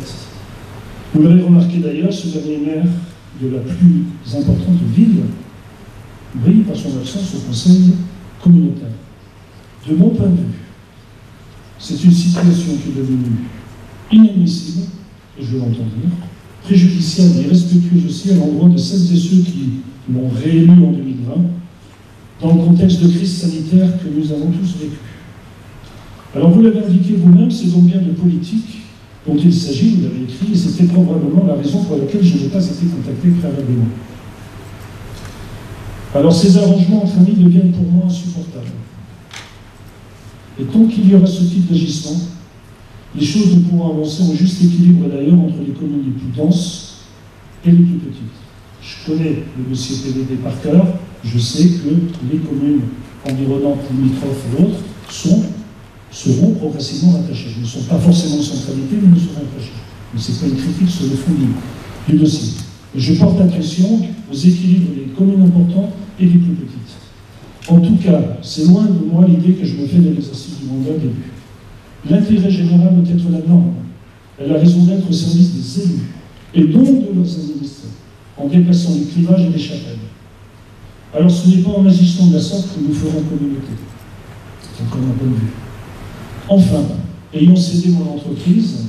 [SPEAKER 11] Vous l'avez remarqué d'ailleurs, ce dernier maire de la plus importante ville brille par son absence au conseil communautaire. De mon point de vue, c'est une situation qui est devenue inadmissible, et je l'entends dire, préjudiciable et respectueuse aussi à l'endroit de celles et ceux qui l'ont réélu en 2020, dans le contexte de crise sanitaire que nous avons tous vécu. Alors vous l'avez indiqué vous-même, c'est donc bien de politique dont il s'agit, vous l'avez écrit, et c'était probablement la raison pour laquelle je n'ai pas été contacté préalablement. Alors ces arrangements entre amis deviennent pour moi insupportables. Et tant qu'il y aura ce type d'agissement, les choses ne pourront avancer en juste équilibre d'ailleurs entre les communes les plus denses et les plus petites. Je connais le dossier PDD par cœur, je sais que les communes environnantes, limitrophes et autres seront progressivement rattachées. Elles ne sont pas forcément en centralité, mais elles seront rattachées. Mais ce n'est pas une critique sur le fond du dossier. Et je porte attention aux équilibres des communes importantes et des plus petites. En tout cas, c'est loin de moi l'idée que je me fais de l'exercice du mandat d'élu. L'intérêt général doit être la norme. Elle a raison d'être au service des élus, et donc de leurs administrés, en déplaçant les clivages et les chapelles. Alors ce n'est pas en agissant de la sorte que nous ferons communauté. C'est encore mon point de vue. Enfin, ayant cédé mon entreprise,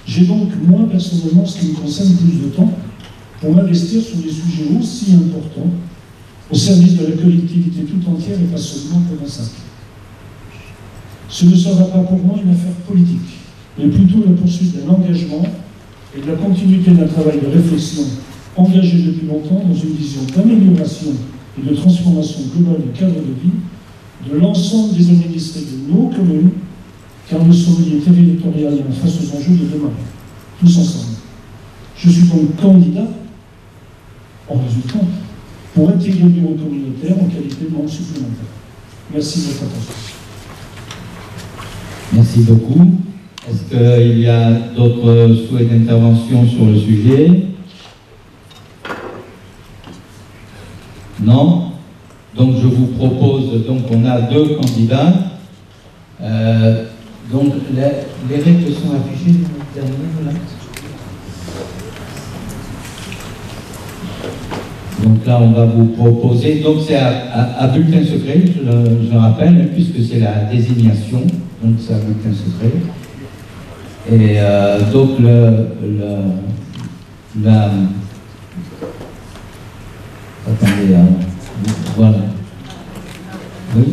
[SPEAKER 11] j'ai donc, moi, personnellement, ce qui me concerne, plus de temps pour m'investir sur des sujets aussi importants au service de la collectivité tout entière et pas seulement pour un simple. Ce ne sera pas pour moi une affaire politique, mais plutôt la poursuite d'un engagement et de la continuité d'un travail de réflexion engagé depuis longtemps dans une vision d'amélioration et de transformation globale du cadre de vie de l'ensemble des administrés de nos communes, car nous sommes liés territorialement face aux enjeux de demain, tous ensemble. Je suis donc candidat, en résultant, pour intégrer le bureau communautaire en qualité de membre supplémentaire. Merci de votre attention.
[SPEAKER 1] Merci beaucoup. Est-ce qu'il y a d'autres souhaits d'intervention sur le sujet? Non? Donc je vous propose, donc on a deux candidats. Donc les règles sont affichées dernier, là. Donc là on va vous proposer, donc c'est à bulletin secret, je le rappelle, puisque c'est la désignation, donc c'est à bulletin secret. Et donc attendez, voilà. Oui.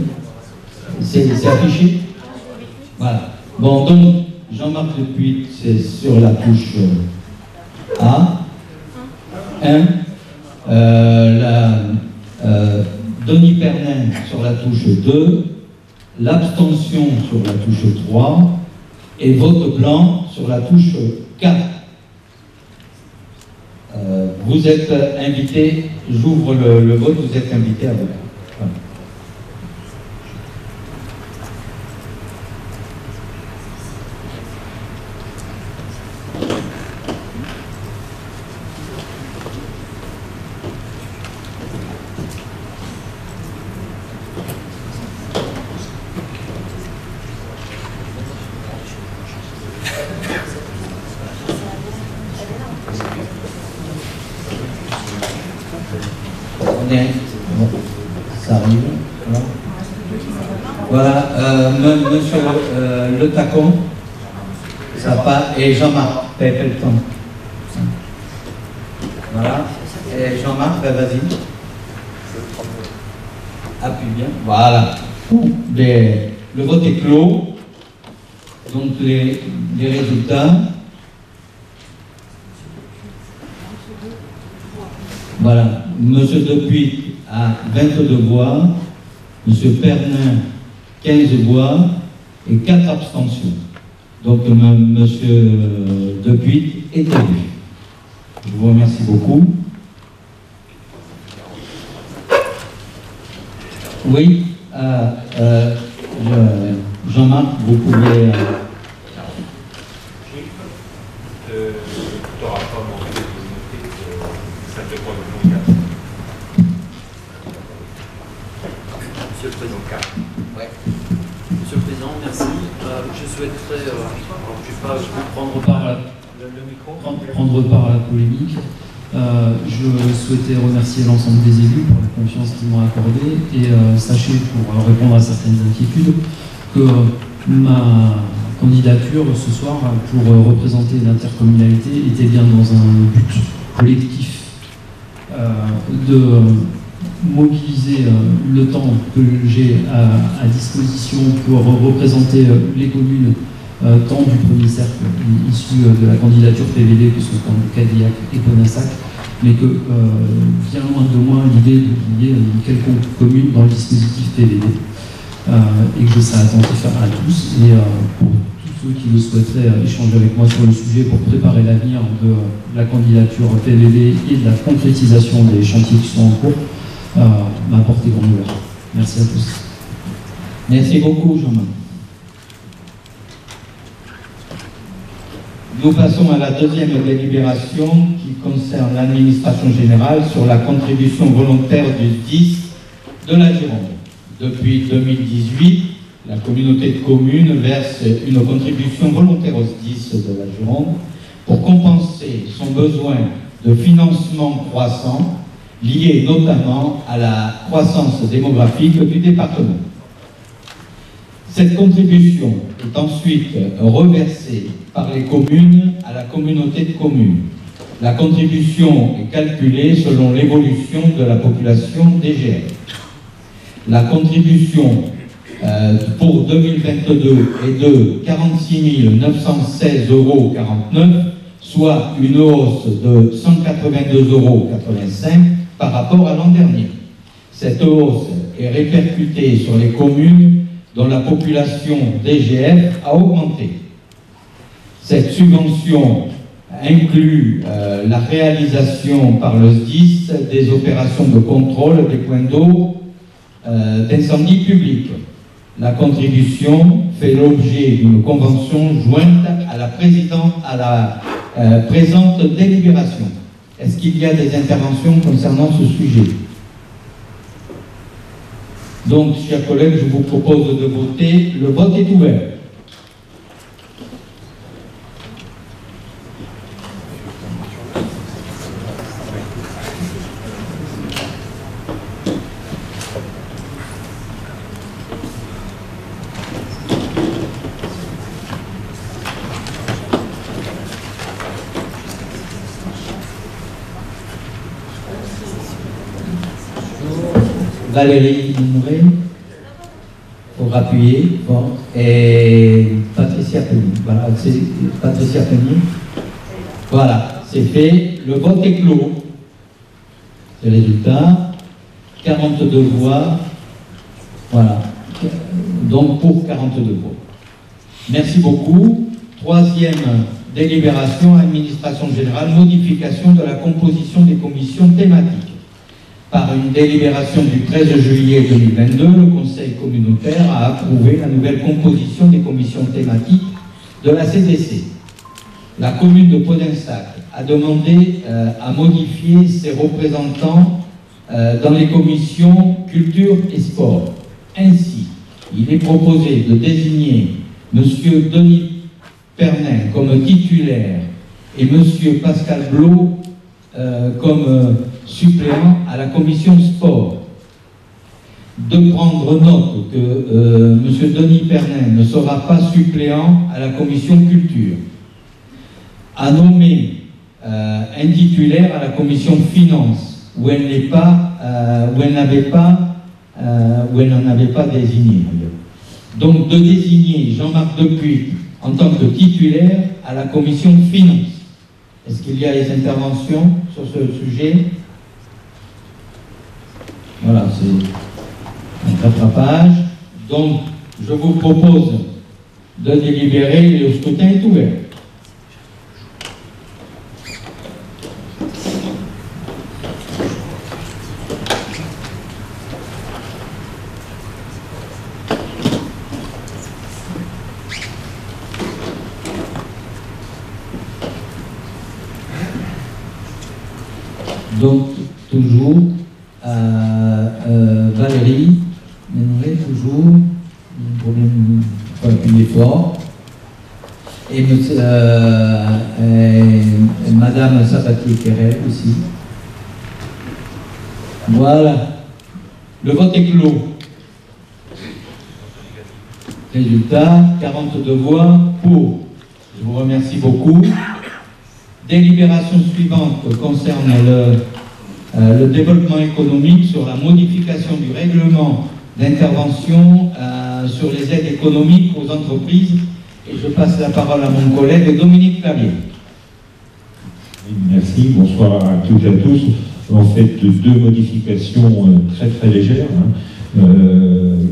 [SPEAKER 1] C'est affiché. Voilà. Bon, donc, Jean-Marc Lepuit, c'est sur la touche A. 1. Denis Pernin sur la touche 2. L'abstention sur la touche 3. Et vote blanc sur la touche 4. Vous êtes invité, j'ouvre le vote, vous êtes invité à voter. Voilà. Ça arrive. Voilà, monsieur Le Tacon, ça pas, et Jean-Marc, t'avais fait le temps. Voilà, et Jean-Marc, vas-y. Appuie bien, voilà. Le vote est clos, donc les résultats. Voilà, monsieur Dupuis a 22 voix, monsieur Pernin 15 voix et 4 abstentions. Donc monsieur Dupuis est élu. Je vous remercie beaucoup. Oui, Jean-Marc, vous pouvez...
[SPEAKER 12] Monsieur le Président. Ouais. Monsieur le Président, merci. Je souhaiterais, je ne vais pas prendre part à la polémique. Je souhaitais remercier l'ensemble des élus pour la confiance qu'ils m'ont accordée et sachez, pour répondre à certaines inquiétudes, que ma candidature ce soir pour représenter l'intercommunalité était bien dans un but collectif de mobiliser le temps que j'ai à disposition pour représenter les communes tant du premier cercle issu de la candidature PVD que ce soit Cadillac et Ponassac, mais que bien loin de moi l'idée d'oublier une quelconque commune dans le dispositif PVD et que je serai attentif à tous et pour tous ceux qui le souhaiteraient échanger avec moi sur le sujet pour préparer l'avenir de la candidature PVD et de la concrétisation des chantiers qui sont en cours. M'apporter grande gloire. Merci à tous.
[SPEAKER 1] Merci beaucoup, Jean-Marc. Nous passons à la deuxième délibération qui concerne l'administration générale sur la contribution volontaire du 10 de la Gironde. Depuis 2018, la communauté de communes verse une contribution volontaire au SDIS de la Gironde pour compenser son besoin de financement croissant lié notamment à la croissance démographique du département. Cette contribution est ensuite reversée par les communes à la communauté de communes. La contribution est calculée selon l'évolution de la population DGF. La contribution pour 2022 est de 46 916,49 €, soit une hausse de 182,85 € par rapport à l'an dernier. Cette hausse est répercutée sur les communes dont la population DGF a augmenté. Cette subvention inclut la réalisation par le SDIS des opérations de contrôle des points d'eau d'incendie public. La contribution fait l'objet d'une convention jointe à la présente délibération. Est-ce qu'il y a des interventions concernant ce sujet? Donc, chers collègues, je vous propose de voter. Le vote est ouvert. Valérie Mouret, pour appuyer, bon, et Patricia Penny. Voilà, c'est Patricia Penny. Voilà, c'est fait. Le vote est clos. C'est le résultat. 42 voix. Voilà. Donc pour 42 voix. Merci beaucoup. Troisième délibération, administration générale, modification de la composition des commissions thématiques. Par une délibération du 13 juillet 2022, le Conseil communautaire a approuvé la nouvelle composition des commissions thématiques de la CDC. La commune de Podensac a demandé à modifier ses représentants dans les commissions culture et sport. Ainsi, il est proposé de désigner M. Denis Pernin comme titulaire et M. Pascal Blot comme suppléant à la commission sport. De prendre note que M. Denis Pernin ne sera pas suppléant à la commission culture. À nommer un titulaire à la commission finance où elle n'est pas, où elle n'en avait pas désigné. Donc de désigner Jean-Marc Depuy en tant que titulaire à la commission finance. Est-ce qu'il y a des interventions sur ce sujet? Voilà, c'est un rattrapage. Donc, je vous propose de délibérer et le scrutin est ouvert. Donc, toujours, Valérie, Ménoré, toujours, un problème, pas appuyer fort. Et Madame Sabatier-Querel aussi. Voilà. Le vote est clos. Résultat, 42 voix pour. Je vous remercie beaucoup. Délibération suivante concerne le développement économique sur la modification du règlement d'intervention sur les aides économiques aux entreprises. Et je passe la parole à mon collègue Dominique Clavier.
[SPEAKER 8] Merci, bonsoir à toutes et à tous. En fait, deux modifications très très légères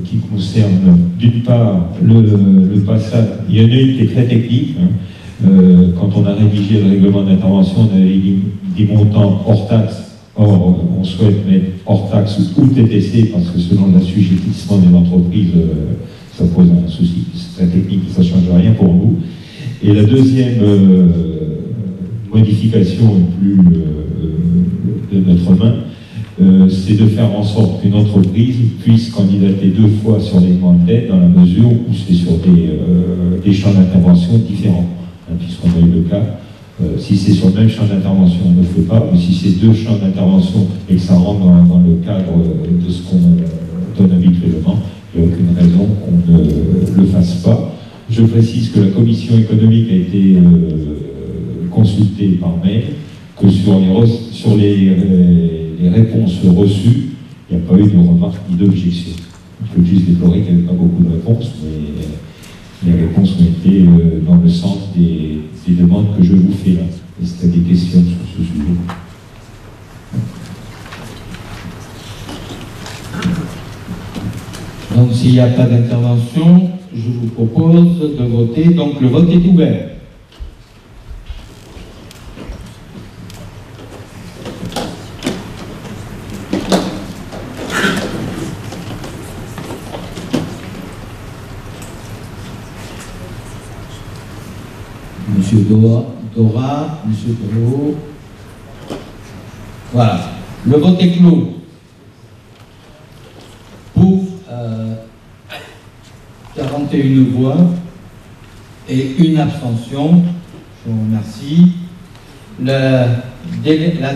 [SPEAKER 8] qui concernent d'une part le passage. Il y en a une qui est très technique. Quand on a rédigé le règlement d'intervention, on avait des montants hors taxe. Or, on souhaite mettre hors taxe ou TTC parce que selon l'assujettissement des entreprises, ça pose un souci. C'est très technique, ça ne change rien pour nous. Et la deuxième modification plus de notre main c'est de faire en sorte qu'une entreprise puisse candidater 2 fois sur les demandes d'aide dans la mesure où c'est sur des champs d'intervention différents, hein, puisqu'on a eu le cas. Si c'est sur le même champ d'intervention, on ne le fait pas, mais si c'est 2 champs d'intervention et que ça rentre dans le cadre de ce qu'on donne habituellement, il n'y a aucune raison qu'on ne le fasse pas. Je précise que la commission économique a été consultée par mail, que sur les réponses reçues, il n'y a pas eu de remarques ni d'objections. Je peux juste déplorer qu'il n'y avait pas beaucoup de réponses, mais les réponses ont été dans le sens des demandes que je vous fais là. Est-ce qu'il y a des questions sur ce sujet?
[SPEAKER 1] Donc s'il n'y a pas d'intervention, je vous propose de voter. Donc le vote est ouvert. Monsieur Dora, Monsieur Doro. Voilà. Le vote est clos. Pour 41 voix et une abstention. Je vous remercie. La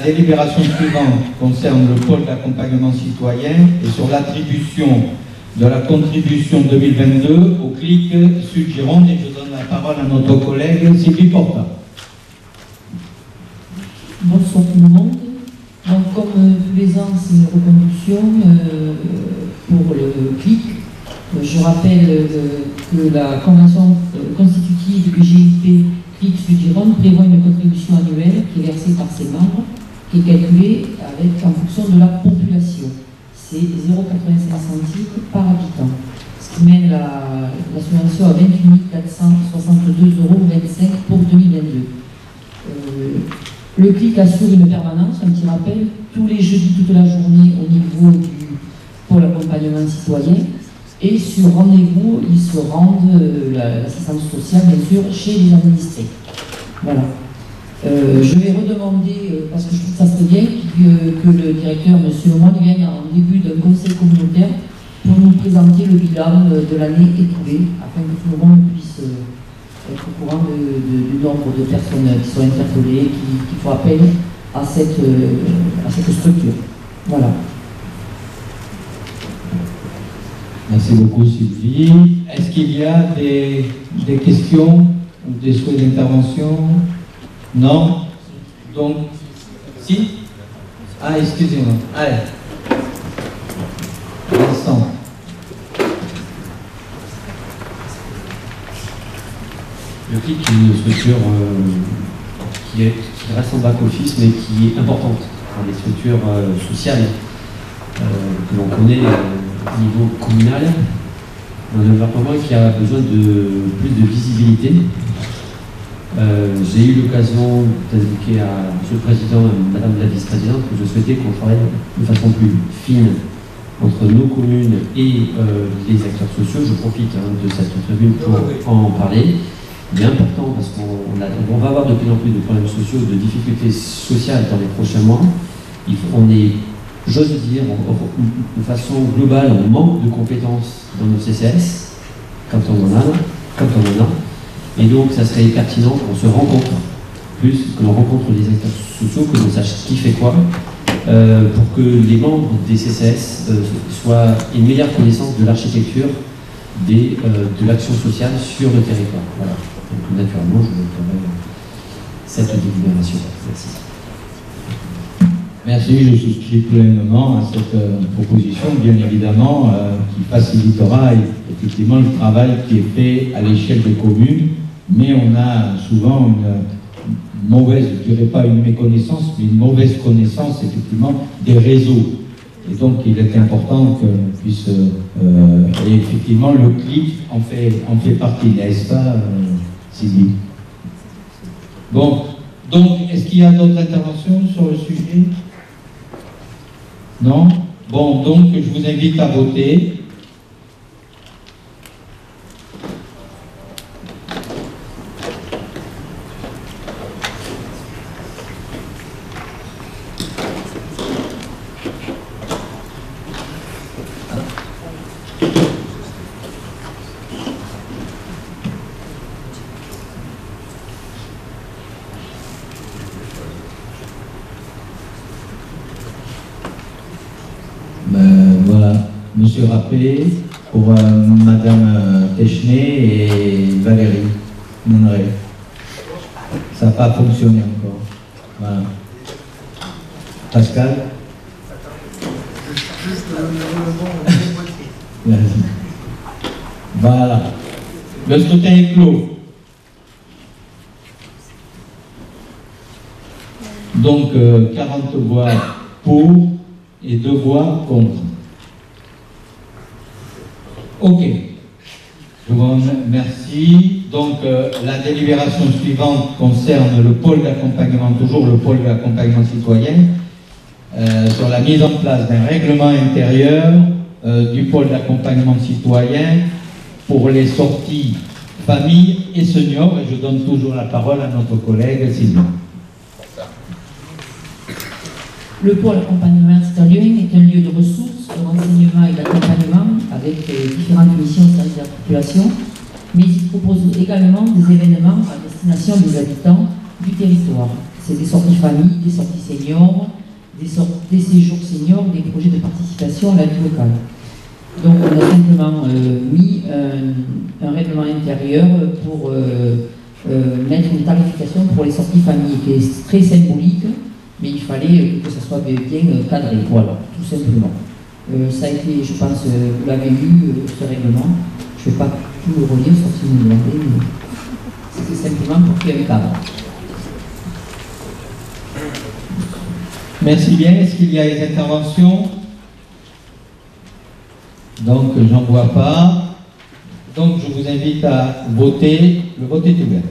[SPEAKER 1] délibération suivante concerne le pôle d'accompagnement citoyen et sur l'attribution de la contribution 2022 au CLIC Sud-Gironde, et je donne la parole à notre collègue Sylvie Porta.
[SPEAKER 13] Bonsoir tout le monde. Donc, comme tous les ans, c'est une reconduction pour le CLIC. Je rappelle que la convention constitutive du GIP CLIC Sud-Gironde prévoit une contribution annuelle qui est versée par ses membres, qui est calculée en fonction de la population. C'est 0,85 centimes par habitant, ce qui mène la subvention à 28 462,25 € pour 2022. Le CLIC assure une permanence, un petit rappel, tous les jeudis, toute la journée au niveau du pôle accompagnement citoyen, et sur rendez-vous, ils se rendent, l'assistance sociale, bien sûr, chez les administrés. Voilà. Je vais redemander, parce que je trouve que ça serait bien, que le directeur, M. Lemoine, vienne en début d'un conseil communautaire pour nous présenter le bilan de l'année écoulée, afin que tout le monde puisse être au courant du nombre de personnes qui sont interpellées, qui font appel à cette structure. Voilà.
[SPEAKER 1] Merci beaucoup Sylvie. Est-ce qu'il y a des questions ou des souhaits d'intervention? Non? Donc, si? Ah, excusez-moi. Allez. Vincent.
[SPEAKER 10] Le CLIC est une structure qui reste en back-office, mais qui est importante dans les structures sociales que l'on connaît au niveau communal, un développement qui a besoin de plus de visibilité. J'ai eu l'occasion d'indiquer à M. le Président et Mme la Vice-Présidente que je souhaitais qu'on travaille de façon plus fine entre nos communes et les acteurs sociaux. Je profite de cette tribune pour en parler. Il est important parce qu'on va avoir de plus en plus de problèmes sociaux, de difficultés sociales dans les prochains mois. On est, j'ose dire, de façon globale, on manque de compétences dans nos CCS, quand on en a. Et donc, ça serait pertinent qu'on se rencontre plus, que l'on rencontre les acteurs sociaux, que l'on sache qui fait quoi, pour que les membres des CCS aient une meilleure connaissance de l'architecture de l'action sociale sur le territoire. Voilà. Donc, naturellement, je voterai cette délibération. Merci.
[SPEAKER 1] Merci, je souscris pleinement à cette proposition, bien évidemment, qui facilitera effectivement le travail qui est fait à l'échelle des communes, mais on a souvent une mauvaise, je ne dirais pas une méconnaissance, mais une mauvaise connaissance effectivement des réseaux. Et donc il est important qu'on puisse, et effectivement le CLIC en fait partie, n'est-ce pas, Sylvie? Bon, donc est-ce qu'il y a d'autres interventions sur le sujet? Non? Bon, donc je vous invite à voter. Monsieur Rappé, pour Madame Techné et Valérie Monneray. Ça n'a pas fonctionné encore. Voilà. Pascal. Voilà. Le scrutin est clos. Donc 40 voix pour et 2 voix contre. Ok. Je vous remercie. Donc la délibération suivante concerne le pôle d'accompagnement, toujours le pôle d'accompagnement citoyen, sur la mise en place d'un règlement intérieur du pôle d'accompagnement citoyen pour les sorties famille et seniors. Et je donne toujours la parole à notre collègue Sylvain.
[SPEAKER 13] Le pôle accompagnement citoyen est un lieu de ressources, de renseignement et d'accompagnement avec différentes missions au service de la population, mais il propose également des événements à destination des habitants du territoire. C'est des sorties famille, des sorties seniors, des séjours seniors, des projets de participation à la vie locale. Donc on a simplement mis un règlement intérieur pour mettre une tarification pour les sorties famille qui est très symbolique, mais il fallait que ça soit bien cadré, voilà, tout simplement. Ça a été, je pense, vous l'avez lu, ce règlement. Je ne vais pas tout le relire, sauf si vous me demandez, mais c'était simplement pour qu'il y ait un cadre.
[SPEAKER 1] Merci bien. Est-ce qu'il y a des interventions? Donc, j'en vois pas. Donc, je vous invite à voter. Le vote est ouvert.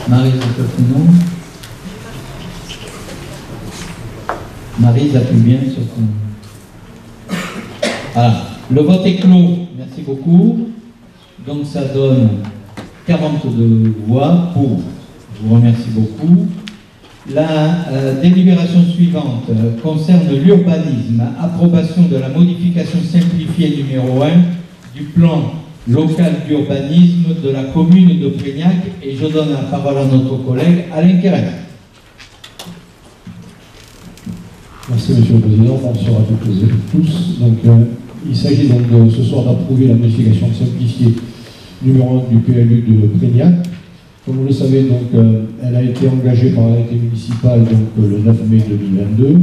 [SPEAKER 1] Marie Zappinon. Marie appuie bien sur son... Voilà. Le vote est clos. Merci beaucoup. Donc ça donne 42 voix pour. Je vous remercie beaucoup. La délibération suivante concerne l'urbanisme. Approbation de la modification simplifiée numéro 1 du plan local d'urbanisme de la commune de Prégnac, et je donne la parole à notre collègue Alain Quérec.
[SPEAKER 2] Merci Monsieur le Président, bonsoir à toutes et tous. Donc, il s'agit donc ce soir d'approuver la modification simplifiée numéro 1 du PLU de Prégnac. Comme vous le savez, donc, elle a été engagée par l'arrêté municipal donc, le 9 mai 2022.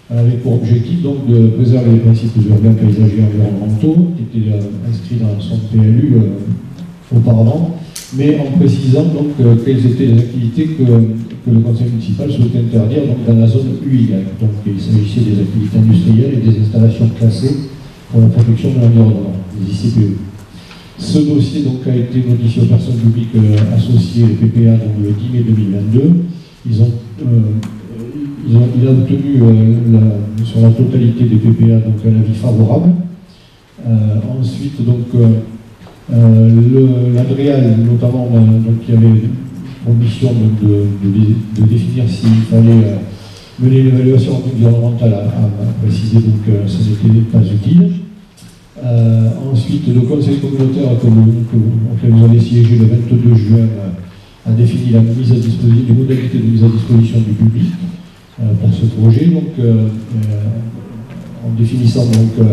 [SPEAKER 2] Avec pour objectif donc, de préserver les principes urbains, paysagers et environnementaux qui étaient inscrits dans son PLU auparavant, mais en précisant donc, quelles étaient les activités que le conseil municipal souhaitait interdire donc, dans la zone UIL. Donc il s'agissait des activités industrielles et des installations classées pour la protection de l'environnement, les ICPE. Ce dossier donc, a été notifié aux personnes publiques associées, les PPA, donc, le 10 mai 2022. Il a obtenu sur la totalité des PPA donc, un avis favorable. Ensuite, donc, l'ADREAL, notamment, donc, qui avait pour mission de définir s'il fallait mener l'évaluation environnementale, a précisé que ce n'était pas utile. Ensuite, le conseil communautaire auquel vous avez siégé le 22 juin a défini la mise à disposition, les modalités de mise à disposition du public pour ce projet, donc en définissant donc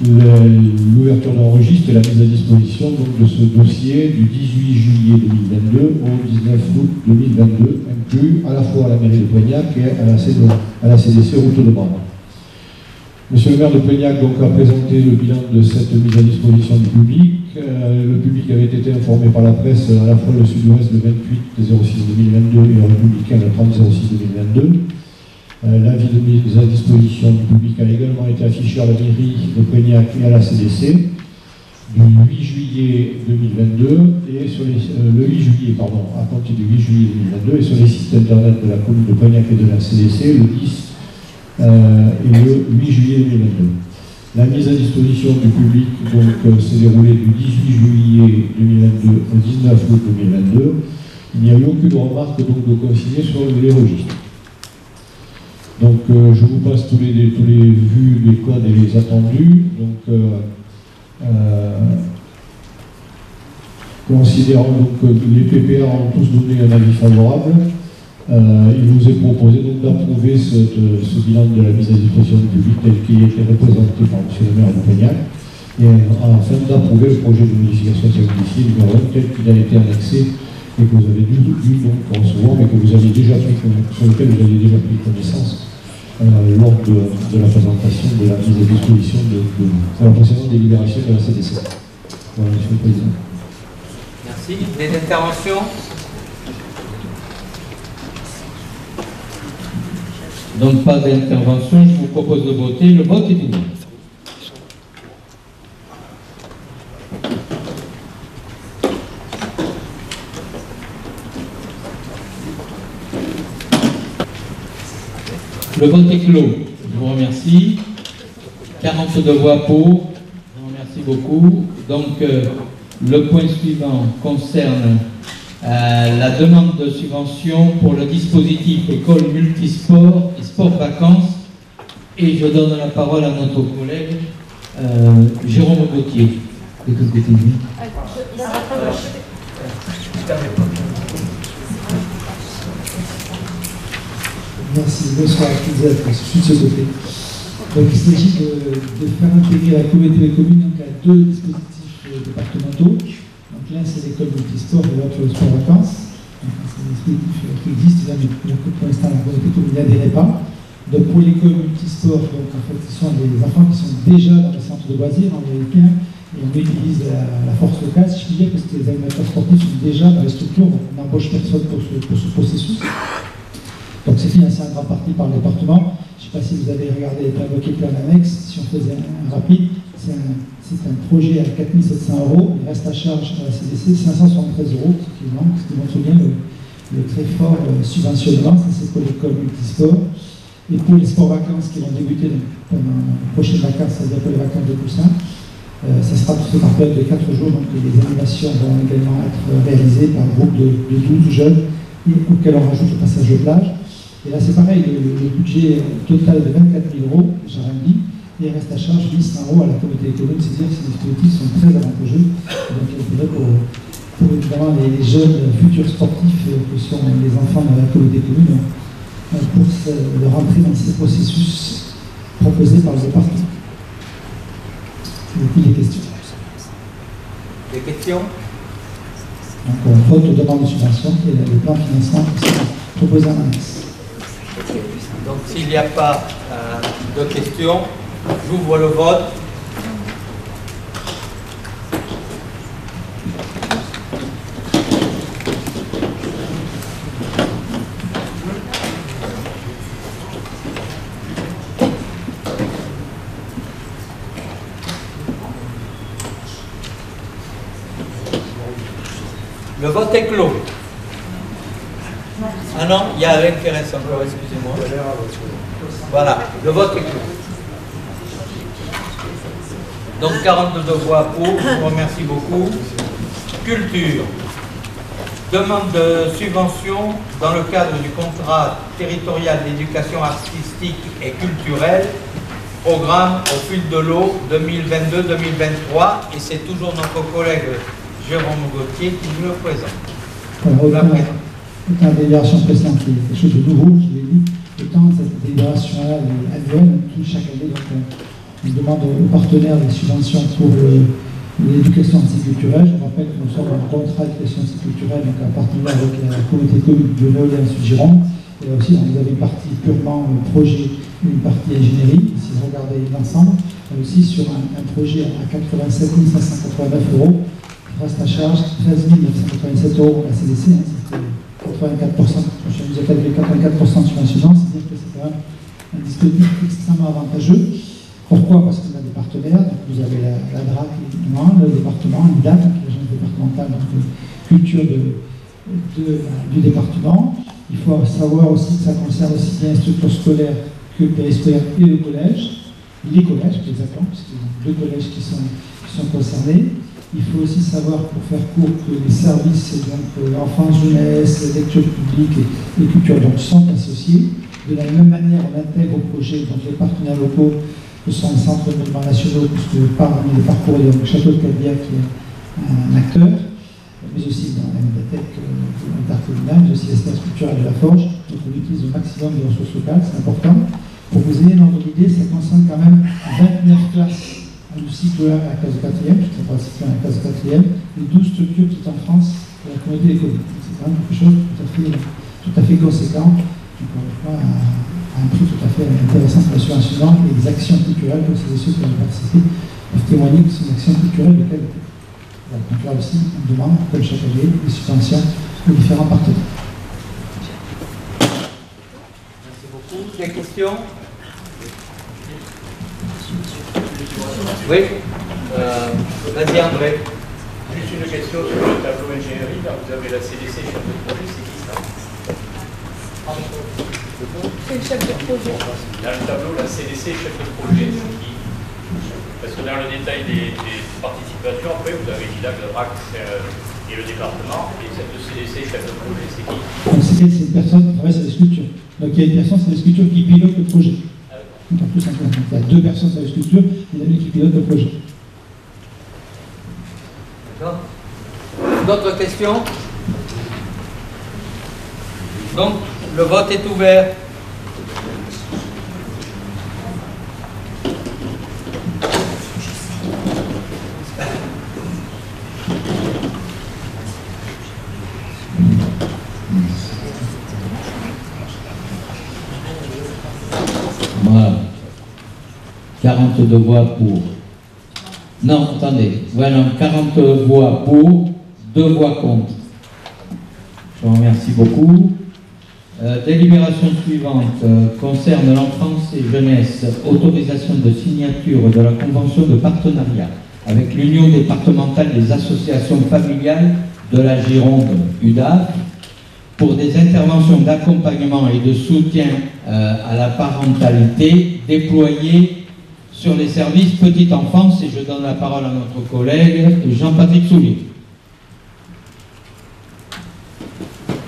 [SPEAKER 2] l'ouverture d'un registre et la mise à disposition donc, de ce dossier du 18 juillet 2022 au 19 août 2022, inclus à la fois à la mairie de Prégnac et à la CDC Route de Brabant. Monsieur le maire de Prégnac donc, a présenté le bilan de cette mise à disposition du public. Le public avait été informé par la presse à la fois le Sud-Ouest le 28/06/2022 et le Républicain le 30/06/2022. L'avis de mise à disposition du public a également été affiché à la mairie de Prégnac et à la CDC du 8 juillet 2022 et sur le 8 juillet, pardon, à compter du 8 juillet 2022 et sur les sites internet de la commune de Prégnac et de la CDC le 10 et le 8 juillet 2022. La mise à disposition du public s'est déroulée du 18 juillet 2022 au 19 août 2022. Il n'y a eu aucune remarque donc, de consigner sur les registres.
[SPEAKER 8] Donc je vous passe tous les vues, les codes et les attendus. Donc considérant donc que les PPA ont tous donné un avis favorable, il vous est proposé donc d'approuver ce bilan de la mise à disposition du public tel qu'il a été représenté par M. le maire de Peignac, et afin d'approuver le projet de modification simplifiée du numéro 1 tel qu'il a été annexé et que vous avez dû donc recevoir, mais que vous avez déjà sur lequel vous avez déjà pris connaissance lors de la présentation de la mise à disposition de la précédente délibération de la CDC. Voilà, M. le Président.
[SPEAKER 1] Merci. Des interventions? Donc pas d'intervention, je vous propose de voter. Le vote est ouvert. Le vote est clos. Je vous remercie. 42 voix pour. Je vous remercie beaucoup. Donc le point suivant concerne la demande de subvention pour le dispositif école multisport et sport-vacances. Et je donne la parole à notre collègue Jérôme Gauthier. De quel côté lui?
[SPEAKER 14] Merci, bonsoir à toutes et à tous, je suis de ce côté. Donc il s'agit de faire intégrer la communauté des communes donc, à deux dispositifs départementaux. Donc l'un c'est l'école multisport et l'autre le sport-vacances. C'est un dispositif qui existe, mais pour l'instant la communauté des communes n'y adhérait pas. Donc pour l'école multisport, donc, en fait, ce sont des enfants qui sont déjà dans les centres de loisirs américains et on utilise la force locale, si je puis dire, parce que les animateurs sportifs sont déjà dans les structures, donc on n'embauche personne pour ce processus. Donc c'est financé en grande partie par le département. Je ne sais pas si vous avez regardé les plans évoqués plein annexe. Si on faisait un rapide, c'est un projet à 4 700 €. Il reste à charge à la CDC 573 €, ce qui montre bien le très fort subventionnement. Ça c'est pour l'école multisport. Et pour les sports-vacances qui vont débuter pendant les prochaines vacances, c'est-à-dire pour les vacances de Toussaint, ça sera tout par période de 4 jours. Donc les animations vont également être réalisées par un groupe de 12 jeunes auxquels on rajoute le passage de plage. Et là, c'est pareil, le budget total de 24 000 €, j'arrondis, et il reste à charge 800 € à la communauté des communes. C'est-à-dire que ces dispositifs sont très avantageux. Donc, il faudrait pour évidemment les jeunes futurs sportifs que sont les enfants de la communauté des communes, pour leur entrer dans ces processus proposés par le département. Et puis, des questions.
[SPEAKER 1] Des questions?
[SPEAKER 14] Donc, on vote aux demandes de subvention et le plan de financement qui sera proposé en annexe.
[SPEAKER 1] Donc s'il n'y a pas de questions, j'ouvre le vote. Le vote est clos. Ah non, il y a Alain qui reste encore, excusez-moi. Voilà, le vote est clos. Donc 42 voix pour, je vous remercie beaucoup. Culture. Demande de subvention dans le cadre du contrat territorial d'éducation artistique et culturelle, programme au fil de l'eau 2022-2023, et c'est toujours notre collègue Jérôme Gauthier qui nous le présente.
[SPEAKER 14] Autant la délibération précédente qui est quelque chose de nouveau, je l'ai dit, autant cette délibération-là est annuelle, chaque année, donc on demande aux partenaires des subventions pour l'éducation anticulturelle. Je vous rappelle que nous sommes en contrat d'éducation anticulturelle, donc en partenariat avec la communauté commune de Réolien Sud-Gironde. Et là aussi, vous avez une partie purement projet, une partie ingénierie. Si vous regardez l'ensemble, aussi sur un projet à 87 589 €, qui reste à charge 13 987 € à la CDC. 84%, je vous ai calculé 84% de subventionnement, c'est-à-dire que c'est quand même un dispositif extrêmement avantageux. Pourquoi? Parce qu'on a des partenaires, donc vous avez la DRAC, le département, l'IDAC, l'agence départementale de culture du département. Il faut savoir aussi que ça concerne aussi bien les structures scolaires que le périscolaire et le collège, les collèges, exactement, parce qu'il y a deux collèges qui sont concernés. Il faut aussi savoir, pour faire court, que les services, donc enfance, jeunesse, lecture publique et culture, donc, sont associés. De la même manière, on intègre au projet donc, les partenaires locaux que sont les centres de monuments nationaux, puisque parmi les parcours, il y a le château de Cadillac qui est un acteur, mais aussi dans la médiathèque intercommunale, mais aussi l'espace culturel de la Forge. Donc on utilise le maximum des ressources locales, c'est important. Pour vous ayez une ordre d'idée, ça concerne quand même 29 classes du cycle 1 à la classe 4e, je ne sais pas le cycle 1 à la classe 4e, et 12 structures tout en France de la communauté économique. C'est quand même quelque chose de tout à fait conséquent, encore une fois, à un prix tout à fait intéressant sur la subvention et les actions culturelles, comme ceux et ceux qui ont participé, peuvent témoigner que c'est une action culturelle de qualité. Voilà, donc là aussi, on demande, comme chaque année, des subventions aux différents partenaires.
[SPEAKER 15] Merci beaucoup. Des questions? Oui, vas-y André.
[SPEAKER 16] Juste une question sur le tableau ingénierie. Là, vous avez la CDC chef de projet, c'est qui ça?
[SPEAKER 9] C'est le chef de projet.
[SPEAKER 16] Dans le tableau, la CDC chef de projet, c'est qui? Parce que dans le détail des participations, après, vous avez dit là que le RAC et le département, et cette CDC chef de projet, c'est qui?
[SPEAKER 14] C'est une personne qui travaille sur les sculptures. Donc il y a une personne sur les sculptures qui pilote le projet. Donc en plus, il y a deux personnes sur les sculptures, il y en a une qui pilote le projet.
[SPEAKER 15] D'accord. D'autres questions? Donc, le vote est ouvert.
[SPEAKER 1] Voilà. 42 voix pour. Non, attendez. Voilà, 40 voix pour, 2 voix contre. Je vous remercie beaucoup. Délibération suivante concerne l'enfance et jeunesse. Autorisation de signature de la convention de partenariat avec l'Union départementale des associations familiales de la Gironde, UDAF, pour des interventions d'accompagnement et de soutien à la parentalité déployées sur les services petite enfance. Et je donne la parole à notre collègue Jean-Patrick Soulier.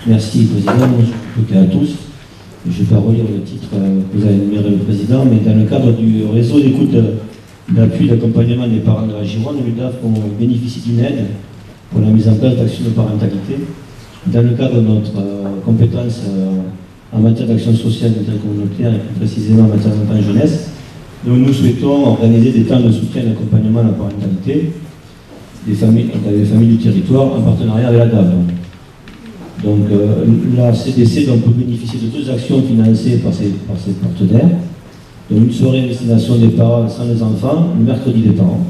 [SPEAKER 17] Merci Président, bonjour à toutes et à tous. Je ne vais pas relire le titre que vous avez énuméré le Président, mais dans le cadre du réseau d'écoute d'appui d'accompagnement des parents de la Gironde, l'UDAF bénéficie d'une aide pour la mise en place d'actions de parentalité. Dans le cadre de notre compétence en matière d'action sociale intercommunautaire et plus précisément en matière d'enfants et jeunesse, donc nous souhaitons organiser des temps de soutien et d'accompagnement à la parentalité des familles du territoire en partenariat avec la DAF. Donc la CDC peut bénéficier de 2 actions financées par ses partenaires. Donc une soirée de destination des parents sans les enfants, le mercredi des parents.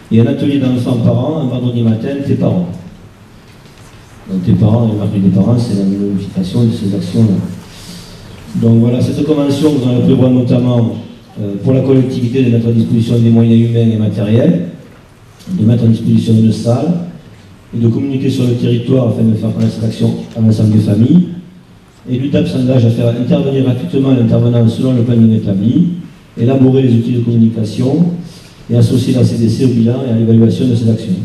[SPEAKER 17] Et un atelier d'enfants-parents, un vendredi matin, tes parents. Donc tes parents et le mercredi des parents, c'est la modification de ces actions-là. Donc voilà, cette convention, vous en prévoit notamment pour la collectivité de mettre à disposition des moyens humains et matériels, de mettre à disposition une salle, et de communiquer sur le territoire afin de faire connaître cette action à l'ensemble des familles. Et l'UDAP s'engage à faire intervenir gratuitement l'intervenant selon le planning établi, élaborer les outils de communication et associer la CDC au bilan et à l'évaluation de ces actions.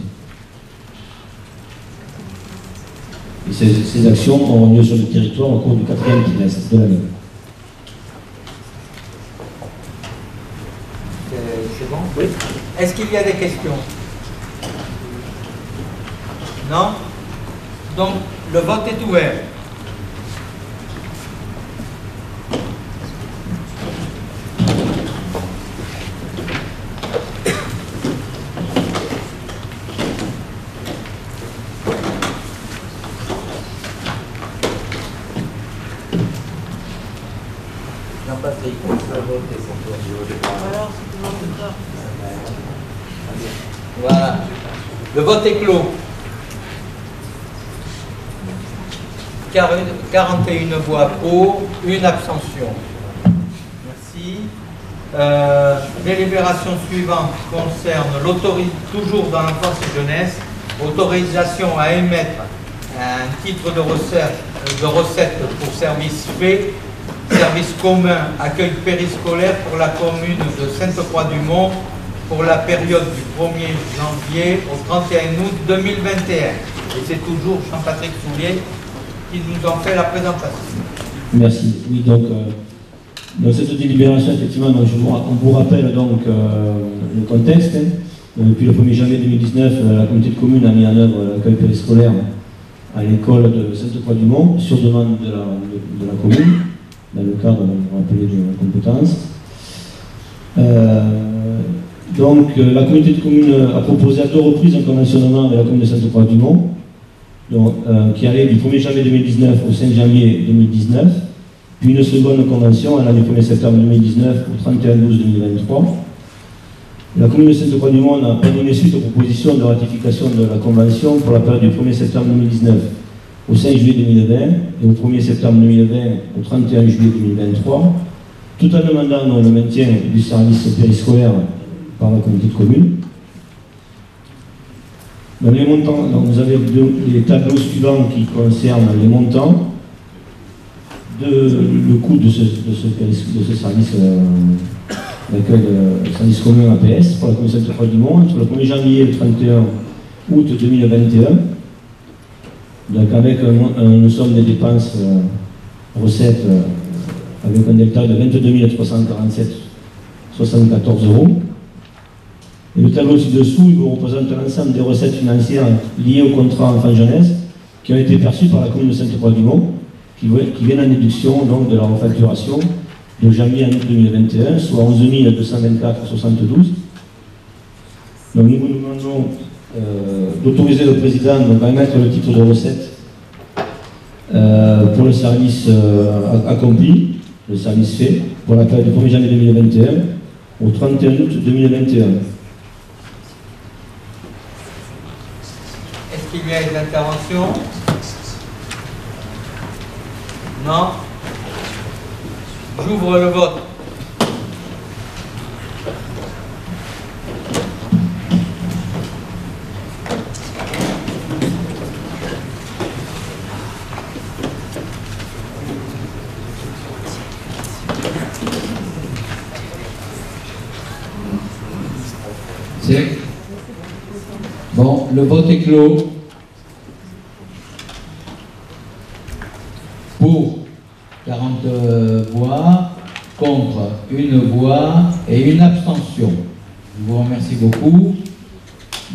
[SPEAKER 17] Et ces actions auront lieu sur le territoire au cours du 4e trimestre de l'année.
[SPEAKER 15] C'est bon? Oui. Est-ce qu'il y a des questions? Non? Donc, le vote est ouvert. Jean-Patrick, on peut voter pour toi. Voilà. Le vote est clos. 41 voix pour, 1 abstention. Merci. Délibération suivante concerne toujours dans l'enfance et jeunesse, autorisation à émettre un titre de recette pour service fait, service commun, accueil périscolaire pour la commune de Sainte-Croix-du-Mont pour la période du 1er janvier au 31 août 2021. Et c'est toujours Jean-Patrick Soulier qui nous en fait la présentation.
[SPEAKER 17] Merci. Oui, donc, dans cette délibération, effectivement, on vous rappelle donc le contexte. Depuis le 1er janvier 2019, la communauté de communes a mis en œuvre l'accueil périscolaire à l'école de Sainte-Croix-du-Mont sur demande de la commune, dans le cadre, vous rappelez, de la compétence. Donc, la communauté de communes a proposé à 2 reprises un conventionnement avec la commune de Sainte-Croix-du-Mont, qui allait du 1er janvier 2019 au 5 janvier 2019, puis une seconde convention allant du 1er septembre 2019 au 31/12/2023. La commune de Sainte-Croix-du-Mont a donné suite aux propositions de ratification de la convention pour la période du 1er septembre 2019 au 5 juillet 2020 et au 1er septembre 2020 au 31 juillet 2023, tout en demandant le maintien du service périscolaire par la communauté de communes. Dans les montants, donc vous avez les tableaux suivants qui concernent les montants, le coût de ce service d'accueil de service commun APS pour la commune de Sainte-Croix-du-Mont entre le 1er janvier et le 31 août 2021. Donc avec une somme de dépenses recettes avec un delta de 22 347,74 €. Et le tableau ci-dessous, il vous représente l'ensemble des recettes financières liées au contrat enfant-jeunesse qui ont été perçues par la commune de Sainte-Croix-du-Mont, qui viennent en déduction donc, de la refacturation de janvier à août 2021, soit 11 224,72 €. Donc nous vous demandons d'autoriser le président donc, à émettre le titre de recette pour le service accompli, le service fait, pour la période du 1er janvier 2021 au 31 août 2021.
[SPEAKER 15] Est-ce qu'il y a des interventions? Non? J'ouvre le vote.
[SPEAKER 1] Bon, le vote est clos. Pour 40 voix, contre 1 voix et une abstention. Je vous remercie beaucoup.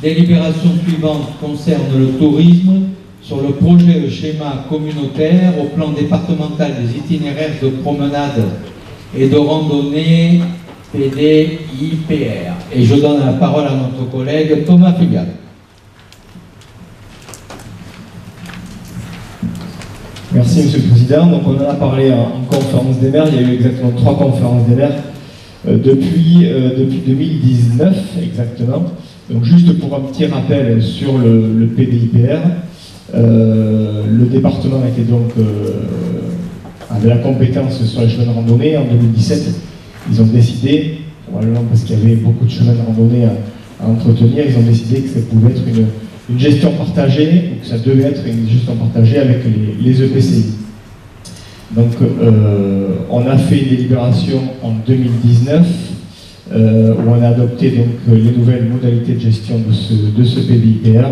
[SPEAKER 1] Délibération suivante concerne le tourisme sur le projet de schéma communautaire au plan départemental des itinéraires de promenade et de randonnée PDIPR. Et je donne la parole à notre collègue Thomas Fugal.
[SPEAKER 7] Merci Monsieur le Président. Donc on en a parlé en conférence des maires. Il y a eu exactement 3 conférences des maires depuis 2019 exactement. Donc juste pour un petit rappel sur le PDIPR, le département était donc avait la compétence sur les chemins de randonnée. En 2017, ils ont décidé, probablement parce qu'il y avait beaucoup de chemins de randonnée à entretenir, ils ont décidé que ça pouvait être une gestion partagée, ou que ça devait être une gestion partagée avec les EPCI. Donc on a fait une délibération en 2019 où on a adopté donc les nouvelles modalités de gestion de ce PDIPR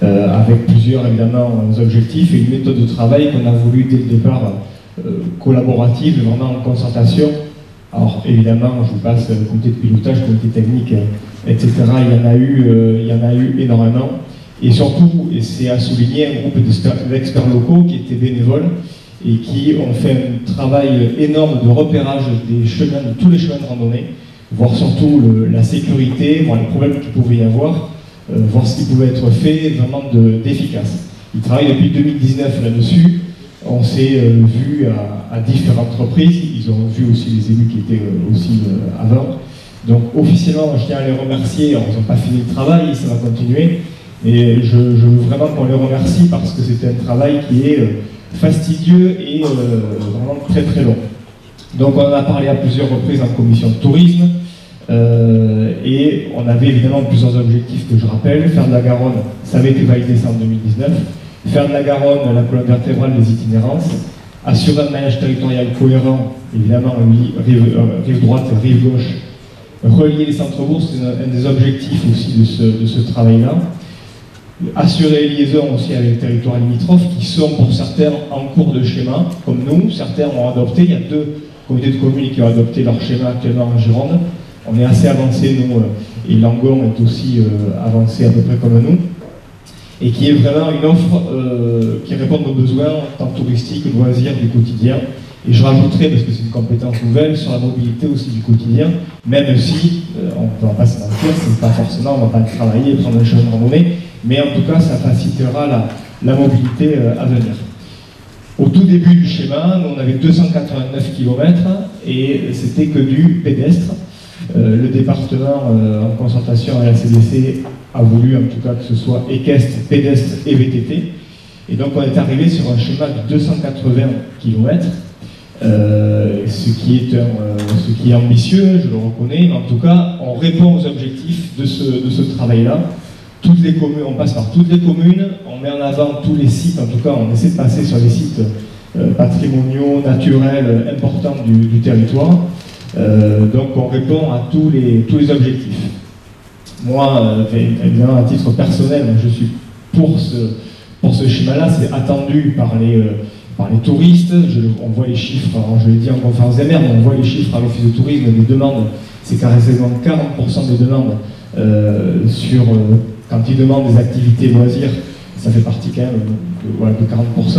[SPEAKER 7] avec plusieurs évidemment objectifs et une méthode de travail qu'on a voulu dès le départ collaborative, vraiment en concertation. Alors évidemment, je vous passe le comité de pilotage, le comité technique, etc. Il y en a eu énormément. Et surtout, et c'est à souligner, un groupe d'experts locaux qui étaient bénévoles et qui ont fait un travail énorme de repérage des chemins, de tous les chemins de randonnée, voir surtout la sécurité, voir les problèmes qu'il pouvait y avoir, voir ce qui pouvait être fait vraiment d'efficace. Ils travaillent depuis 2019 là-dessus. On s'est vu à différentes reprises. Ils ont vu aussi les élus qui étaient aussi avant. Donc officiellement, je tiens à les remercier. Alors, ils n'ont pas fini le travail, ça va continuer. Et je veux vraiment qu'on les remercie parce que c'était un travail qui est fastidieux et vraiment très très long. Donc on en a parlé à plusieurs reprises en commission de tourisme. Et on avait évidemment plusieurs objectifs que je rappelle. Faire de la Garonne, ça avait été validé ça en 2019. Faire de la Garonne la colonne vertébrale des itinérances, assurer un maillage territorial cohérent, évidemment rive droite, rive gauche, relier les centres-bourgs, c'est un des objectifs aussi de ce travail-là. assurer les liaisons aussi avec les territoires limitrophes qui sont pour certains en cours de schéma, comme nous. Certains ont adopté, il y a 2 communautés de communes qui ont adopté leur schéma actuellement en Gironde. On est assez avancé, nous, et Langon est aussi avancé à peu près comme nous, et qui est vraiment une offre qui répond aux besoins tant touristiques, loisirs, du quotidien. Et je rajouterai, parce que c'est une compétence nouvelle, sur la mobilité aussi du quotidien, même si, on ne va pas se mentir, c'est pas forcément, on ne va pas travailler et prendre un chemin de randonnée, mais en tout cas, ça facilitera la mobilité à venir. Au tout début du schéma, nous, on avait 289 km et c'était que du pédestre. Le département, en concertation avec la CDC, a voulu en tout cas que ce soit équestre, pédestre et VTT. Et donc on est arrivé sur un schéma de 280 km, ce qui est ambitieux, je le reconnais, mais en tout cas on répond aux objectifs de ce travail-là. Toutes les communes, on passe par toutes les communes, on met en avant tous les sites, en tout cas on essaie de passer sur les sites patrimoniaux, naturels, importants du territoire. Donc on répond à tous les objectifs. Moi, évidemment, à titre personnel, je suis pour ce schéma-là. C'est attendu par les touristes. On voit les chiffres, alors je l'ai dit en conférence des maires, mais on voit les chiffres à l'office de tourisme, les demandes, c'est quasiment 40% des demandes quand ils demandent des activités loisirs, ça fait partie quand même de 40%.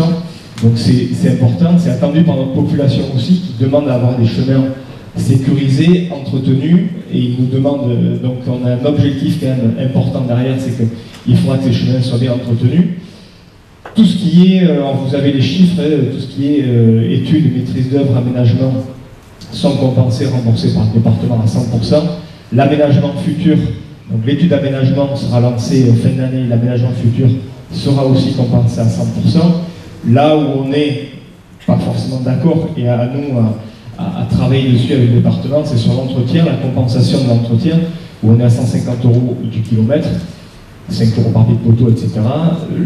[SPEAKER 7] Donc c'est important, c'est attendu par notre population aussi, qui demande à avoir des chemins sécurisés, entretenus, et ils nous demandent, donc on a un objectif quand même important derrière, c'est qu'il faudra que ces chemins soient bien entretenus. Tout ce qui est, vous avez les chiffres, tout ce qui est études, maîtrise d'œuvre, aménagement, sont compensés, remboursés par le département à 100%. L'aménagement futur, donc l'étude d'aménagement sera lancée fin d'année, l'aménagement futur sera aussi compensé à 100%. Là où on n'est pas forcément d'accord, et à nous à travailler dessus avec le département, c'est sur l'entretien, la compensation de l'entretien, où on est à 150 € du kilomètre, 5 € par pied de poteau, etc.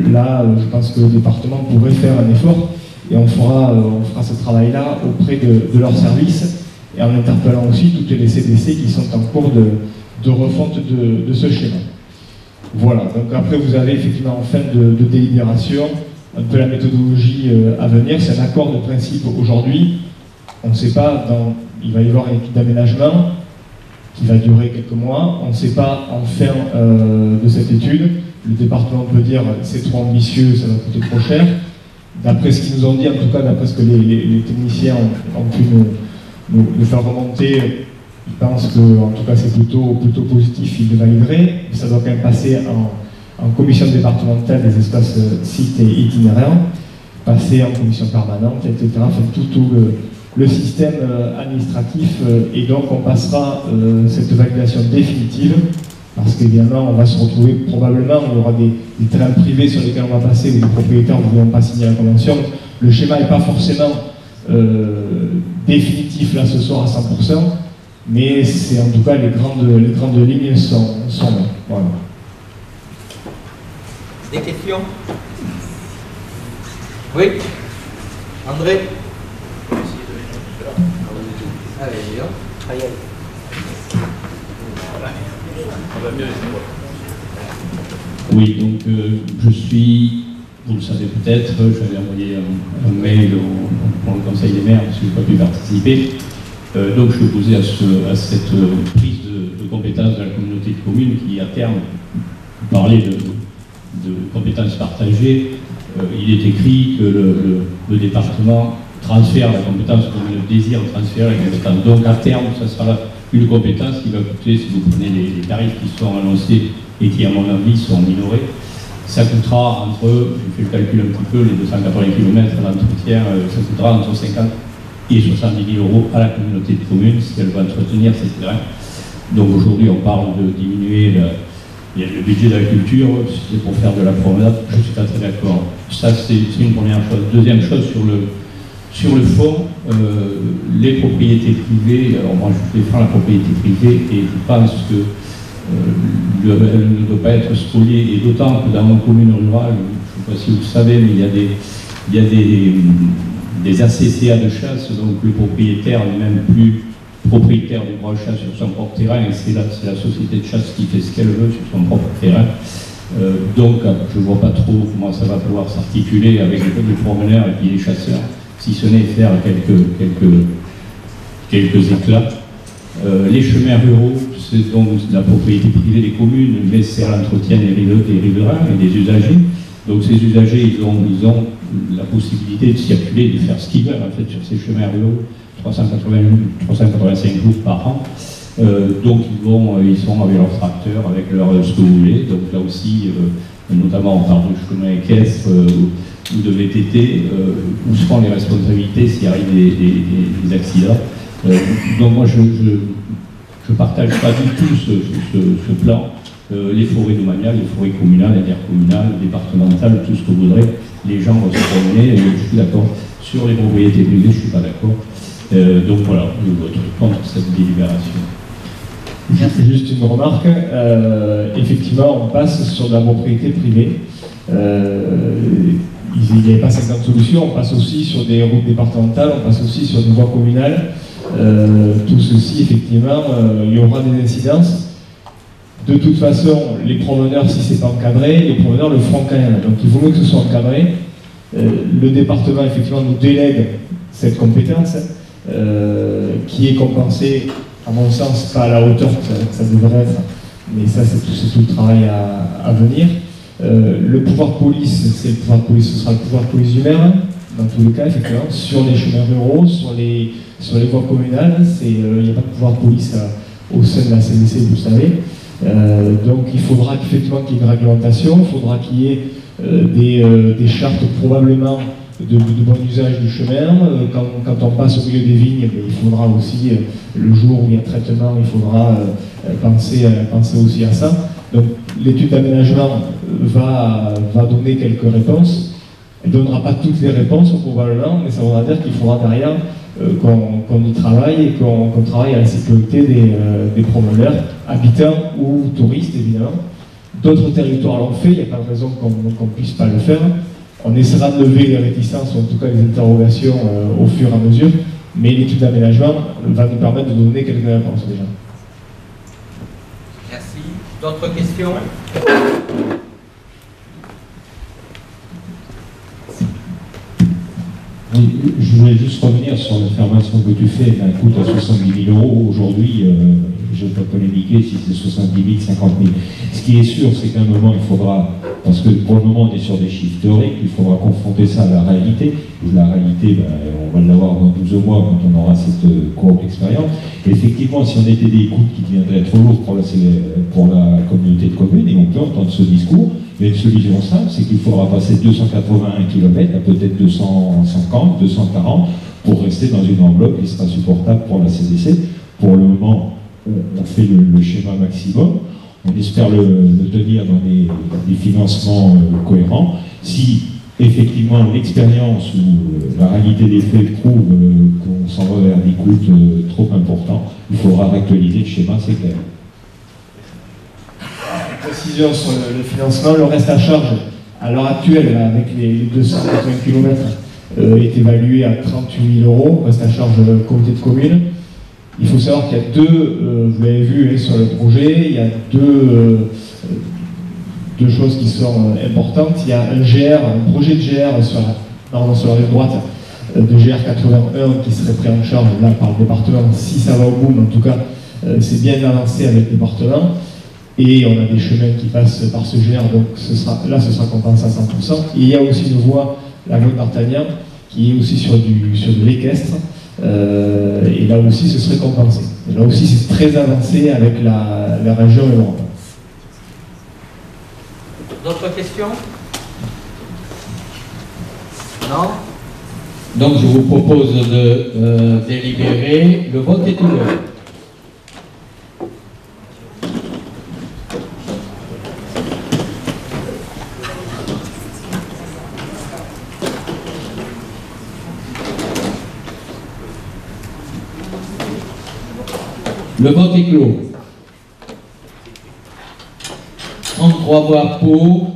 [SPEAKER 7] Là, je pense que le département pourrait faire un effort, et on fera ce travail-là auprès de leurs services, et en interpellant aussi toutes les CDC qui sont en cours de refonte de ce schéma. Voilà, donc après vous avez effectivement en fin de délibération un peu la méthodologie à venir. C'est un accord de principe aujourd'hui. On ne sait pas, il va y avoir une étude d'aménagement qui va durer quelques mois. On ne sait pas en fin de cette étude. Le département peut dire c'est trop ambitieux, ça va coûter trop cher. D'après ce qu'ils nous ont dit, en tout cas d'après ce que les techniciens ont pu nous faire remonter, ils pensent que en tout cas c'est plutôt positif, ils le valideraient. Ça doit quand même passer en commission départementale des espaces sites et itinéraires, passer en commission permanente, etc. Enfin, tout le système administratif, et donc on passera cette validation définitive, parce qu'évidemment on va se retrouver probablement, il y aura des terrains privés sur lesquels on va passer, où les propriétaires ne voudront pas signer la convention. Le schéma n'est pas forcément définitif là ce soir à 100%, mais c'est en tout cas les grandes lignes sont là. Voilà.
[SPEAKER 15] Des questions? Oui? André? Allez,
[SPEAKER 8] oui, donc je suis, vous le savez peut-être, j'avais envoyé un mail pour le Conseil des maires parce que je n'ai pas pu participer. Donc je suis opposé à cette prise de compétences de la communauté de communes qui, à terme, parlait de compétences partagées. Il est écrit que le département transfère la compétence comme il le désire transférer la compétence. Donc à terme, ça sera une compétence qui va coûter, si vous prenez les tarifs qui sont annoncés et qui, à mon avis, sont minorés, ça coûtera entre, je fais le calcul un petit peu, les 280 km d'entretien, ça coûtera entre 50 et 70 000 € à la communauté de communes si elle va entretenir ces terrains. Donc aujourd'hui, on parle de diminuer le budget de la culture, c'est pour faire de la promenade, je ne suis pas très d'accord. Ça, c'est une première chose. Deuxième chose, sur le fond, les propriétés privées, alors moi je défends la propriété privée et je pense que elle ne doit pas être spoliée, et d'autant que dans nos communes rurales, je ne sais pas si vous le savez, mais il y a des ACCA de chasse, donc le propriétaire n'est même plus propriétaire du droit de chasse sur son propre terrain, et c'est la société de chasse qui fait ce qu'elle veut sur son propre terrain. Donc, je ne vois pas trop comment ça va pouvoir s'articuler avec les promeneurs et puis les chasseurs, si ce n'est faire quelques éclats. Les chemins ruraux, c'est donc la propriété privée des communes, mais c'est à l'entretien des riverains et des usagers. Donc ces usagers, ils ont la possibilité de circuler, de faire ce qu'ils veulent en fait sur ces chemins ruraux, 385 jours par an. Donc ils sont avec leur tracteur, avec leur ce que vous voulez. Donc là aussi, notamment on parle de chemin équestre ou de VTT, où seront les responsabilités s'il arrive des accidents. Donc moi je ne partage pas du tout ce plan. Les forêts domaniales, les forêts communales, intercommunales, départementales, tout ce que vous voudrez, les gens vont se promener, je suis d'accord. Sur les propriétés privées, je ne suis pas d'accord. Donc voilà, je vote contre cette délibération.
[SPEAKER 7] Juste une remarque, effectivement on passe sur de la propriété privée. Il n'y avait pas 50 solutions, on passe aussi sur des routes départementales, on passe aussi sur des voies communales. Tout ceci, effectivement, il y aura des incidences. De toute façon, les promeneurs, si ce n'est pas encadré, les promeneurs le feront quand même. Donc il vaut mieux que ce soit encadré. Le département, effectivement, nous délègue cette compétence qui est compensée, à mon sens, pas à la hauteur que ça devrait être, mais ça, c'est tout le travail à venir. Le pouvoir de police, c'est le pouvoir de police, ce sera le pouvoir de police du maire, dans tous les cas, effectivement, sur les chemins ruraux, sur les voies communales, il n'y a pas de pouvoir de police au sein de la CDC, vous le savez. Donc il faudra effectivement qu'il y ait une réglementation, il faudra qu'il y ait des chartes probablement de bon usage du chemin. Quand on passe au milieu des vignes, il faudra aussi, le jour où il y a traitement, il faudra penser aussi à ça. Donc l'étude d'aménagement va donner quelques réponses. Elle ne donnera pas toutes les réponses probablement, mais ça voudra dire qu'il faudra derrière qu'on y travaille et qu'on travaille à la sécurité des promeneurs, habitants ou touristes évidemment. D'autres territoires l'ont fait, il n'y a pas de raison qu'on ne puisse pas le faire. On essaiera de lever les réticences ou en tout cas les interrogations au fur et à mesure, mais l'étude d'aménagement va nous permettre de donner quelques réponses déjà.
[SPEAKER 15] Merci. D'autres questions?
[SPEAKER 8] Oui, je voulais juste revenir sur l'affirmation que tu fais d'un coût à 70 000 euros. Aujourd'hui, je ne vais pas polémiquer si c'est 70 000, 50 000. Ce qui est sûr, c'est qu'à un moment, il faudra, parce que pour le moment, on est sur des chiffres théoriques, il faudra confronter ça à la réalité. Et la réalité, on va l'avoir dans 12 mois quand on aura cette courbe d'expérience. Et effectivement, si on était des coûts qui deviendraient trop lourds pour la communauté de communes, et on peut entendre ce discours, mais une solution simple, c'est qu'il faudra passer 281 km à peut-être 250, 240 pour rester dans une enveloppe qui sera supportable pour la CDC. Pour le moment, on fait le schéma maximum. On espère le tenir dans des financements cohérents. Si effectivement l'expérience ou la réalité des faits prouve qu'on s'en va vers des coûts trop importants, il faudra réactualiser le schéma, c'est clair.
[SPEAKER 7] Précision sur le financement, le reste à charge à l'heure actuelle avec les 280 km est évalué à 38 000 euros, reste à charge comité de commune. Il faut savoir qu'il y a vous l'avez vu sur le projet, il y a deux choses qui sont importantes. Il y a un projet de GR sur la rive droite de GR 81 qui serait pris en charge là par le département, si ça va au bout, mais en tout cas c'est bien avancé avec le département. Et on a des chemins qui passent par ce GR, donc ce sera compensé à 100%. Et il y a aussi une voie, la voie d'Artagnan, qui est aussi sur de l'équestre. Et là aussi, ce serait compensé. Et là aussi, c'est très avancé avec la région et l'Europe.
[SPEAKER 15] D'autres questions? Non?
[SPEAKER 1] Donc je vous propose de délibérer. Le vote est ouvert. Le vote est clos. 33 voix pour,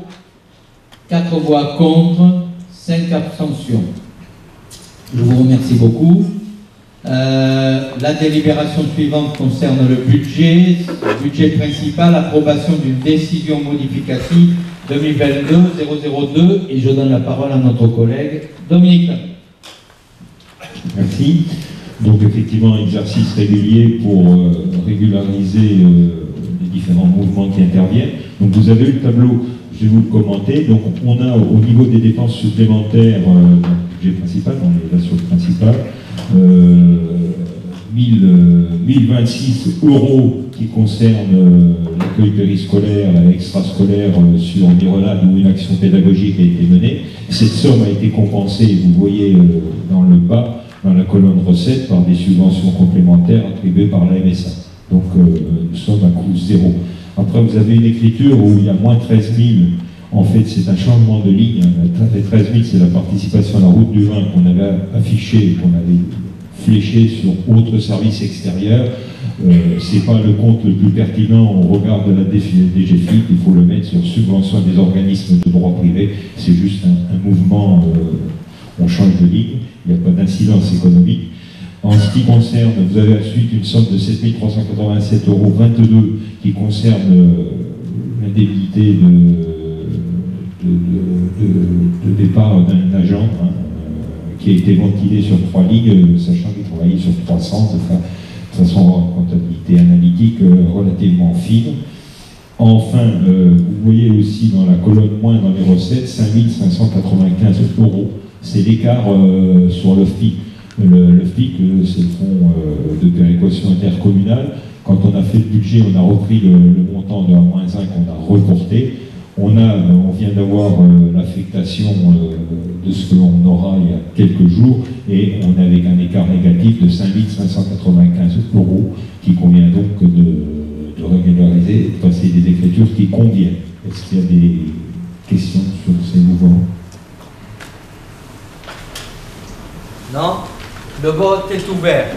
[SPEAKER 1] 4 voix contre, 5 abstentions. Je vous remercie beaucoup. La délibération suivante concerne le budget principal, approbation d'une décision modificative 2022-002 et je donne la parole à notre collègue Dominique.
[SPEAKER 8] Merci. Donc effectivement, exercice régulier pour régulariser les différents mouvements qui interviennent. Donc vous avez le tableau, je vais vous le commenter. Donc on a au niveau des dépenses supplémentaires dans le budget principal, dans les versions principales, 1026 € qui concernent l'accueil périscolaire, extrascolaire sur Mirolade où une action pédagogique a été menée. Cette somme a été compensée, vous voyez dans le bas, dans la colonne recettes, par des subventions complémentaires attribuées par la MSA. Donc nous sommes à coût zéro. Après vous avez une écriture où il y a moins 13 000. En fait c'est un changement de ligne. Les 13 000 c'est la participation à la route du vin qu'on avait affiché, qu'on avait fléché sur autres services extérieurs. C'est pas le compte le plus pertinent au regard de la DGFiP, il faut le mettre sur subvention des organismes de droit privé. C'est juste un mouvement, on change de ligne, il n'y a pas d'incidence économique. En ce qui concerne, vous avez ensuite une somme de 7 387,22 € qui concerne l'indemnité de départ d'un agent qui a été ventilé sur 3 lignes, sachant qu'il travaillait sur 300, de toute façon en comptabilité analytique relativement fine. Enfin, vous voyez aussi dans la colonne moins dans les recettes, 5 595 €. C'est l'écart sur le FPIC. Le FPIC, c'est le fonds de péréquation intercommunale. Quand on a fait le budget, on a repris le montant de A-1 qu'on a reporté. On vient d'avoir l'affectation de ce que l'on aura il y a quelques jours et on est avec un écart négatif de 5 595 € qui convient donc de régulariser et de passer des écritures qui conviennent. Est-ce qu'il y a des questions sur ces mouvements?
[SPEAKER 15] Non. Le vote est ouvert.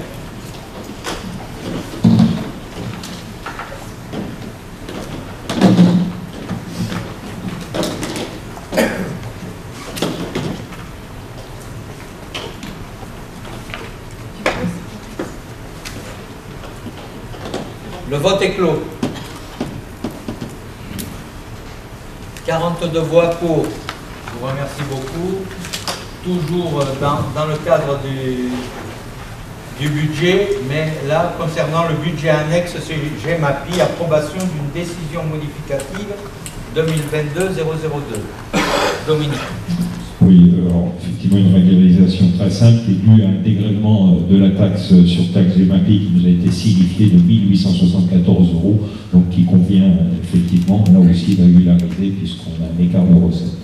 [SPEAKER 15] Le vote est clos. 42 voix pour. Je vous remercie beaucoup. Toujours dans le cadre du budget, mais là, concernant le budget annexe GEMAPI, approbation d'une décision modificative 2022-002. Dominique.
[SPEAKER 8] Oui, alors, effectivement, une régularisation très simple qui est due à un dégrèvement de la taxe sur taxe GEMAPI qui nous a été signifié de 1 874 €, donc qui convient effectivement là aussi de régulariser puisqu'on a un écart de recettes.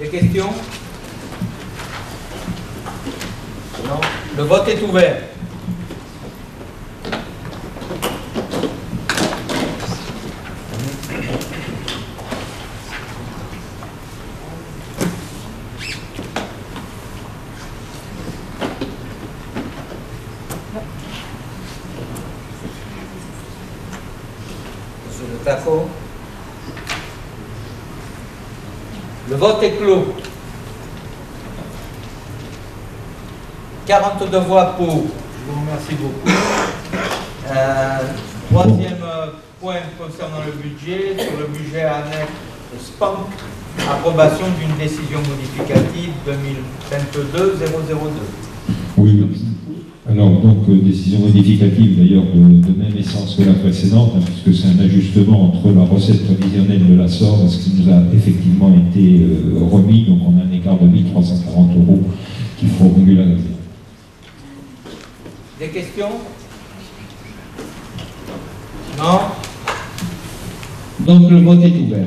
[SPEAKER 15] Des questions? Non. Le vote est ouvert. Monsieur Le Taco. Le vote est clos. 42 voix pour. Je vous remercie beaucoup. Troisième point concernant le budget. Sur le budget annexe SPANC, approbation d'une décision modificative 2022-002.
[SPEAKER 8] Oui. Alors, donc, décision modificative d'ailleurs de même essence que la précédente, puisque c'est un ajustement entre la recette prévisionnelle de la SOR et ce qui nous a effectivement été remis. Donc, on a un écart de 1 340 € qu'il faut régulariser.
[SPEAKER 15] Des questions? Non?
[SPEAKER 1] Donc, le vote est ouvert.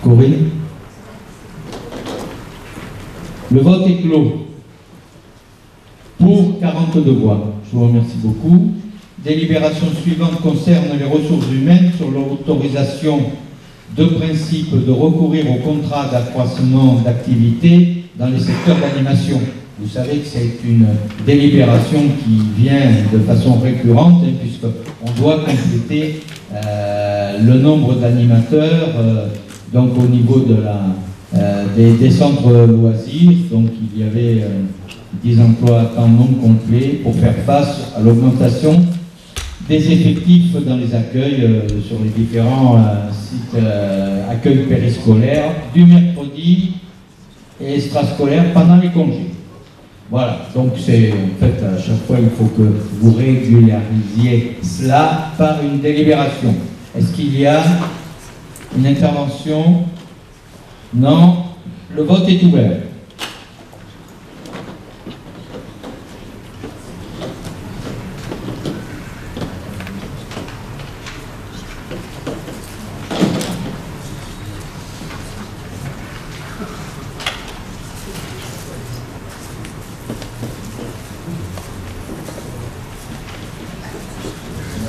[SPEAKER 1] Corinne. Le vote est clos. Pour 42 voix. Je vous remercie beaucoup. Délibération suivante concerne les ressources humaines sur l'autorisation de principe de recourir au contrat d'accroissement d'activité dans les secteurs d'animation. Vous savez que c'est une délibération qui vient de façon récurrente, puisqu'on doit compléter le nombre d'animateurs
[SPEAKER 18] donc au niveau de des centres loisirs. Donc il y avait 10 emplois à temps non complet pour faire face à l'augmentation des effectifs dans les accueils sur les différents sites accueils périscolaires du mercredi et extrascolaires pendant les congés. Voilà, donc c'est en fait à chaque fois il faut que vous régulariziez cela par une délibération. Est-ce qu'il y a une intervention? Non. Le vote est ouvert.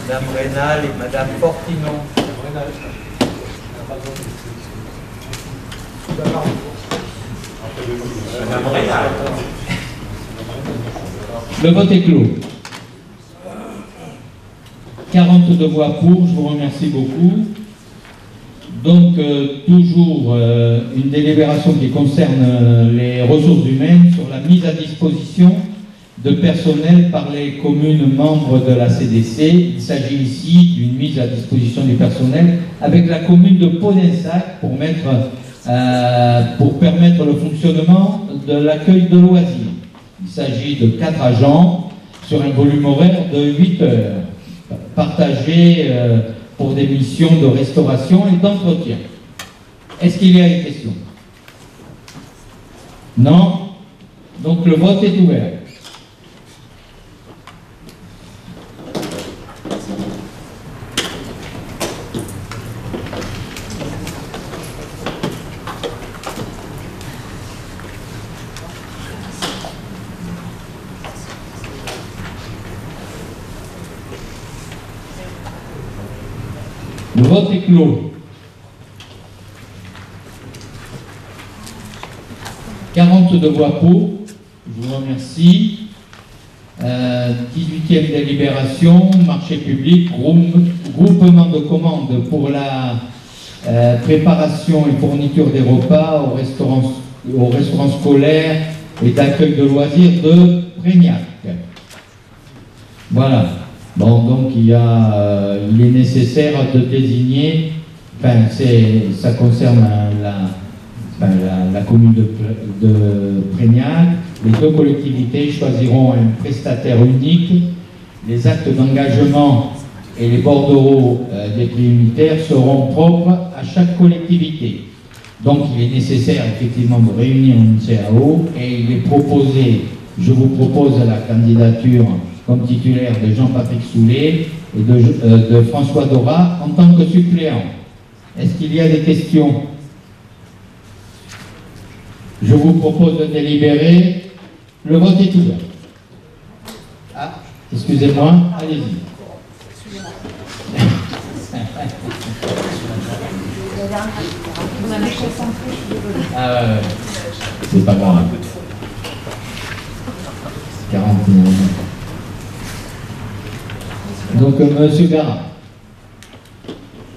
[SPEAKER 15] Madame Rénal et Madame Fortino. Madame Rénal.
[SPEAKER 18] Le vote est clos. 42 voix pour, je vous remercie beaucoup. Donc, toujours une délibération qui concerne les ressources humaines sur la mise à disposition de personnel par les communes membres de la CDC. Il s'agit ici d'une mise à disposition du personnel avec la commune de Pau-d'Ensac pour permettre le fonctionnement de l'accueil de loisirs. Il s'agit de 4 agents sur un volume horaire de 8 heures, partagés pour des missions de restauration et d'entretien. Est-ce qu'il y a des questions? Non? Donc le vote est ouvert. Le vote est clos. 42 voix pour, je vous remercie. 18e délibération, marché public, groupement de commandes pour la préparation et fourniture des repas au restaurant scolaire et d'accueil de loisirs de Prégnac. Voilà. Bon, donc il est nécessaire de désigner, ça concerne la commune de Prégnac. Les 2 collectivités choisiront un prestataire unique. Les actes d'engagement et les bordereaux des prix unitaires seront propres à chaque collectivité. Donc il est nécessaire effectivement de réunir une CAO et il est proposé, je vous propose la candidature comme titulaire de Jean-Patrick Soulet et de François Dora en tant que suppléant. Est-ce qu'il y a des questions? Je vous propose de délibérer. Le vote est ouvert. Ah, excusez-moi, allez-y. Ah ouais, c'est pas grave. 40 minutes. Donc, Monsieur Garat.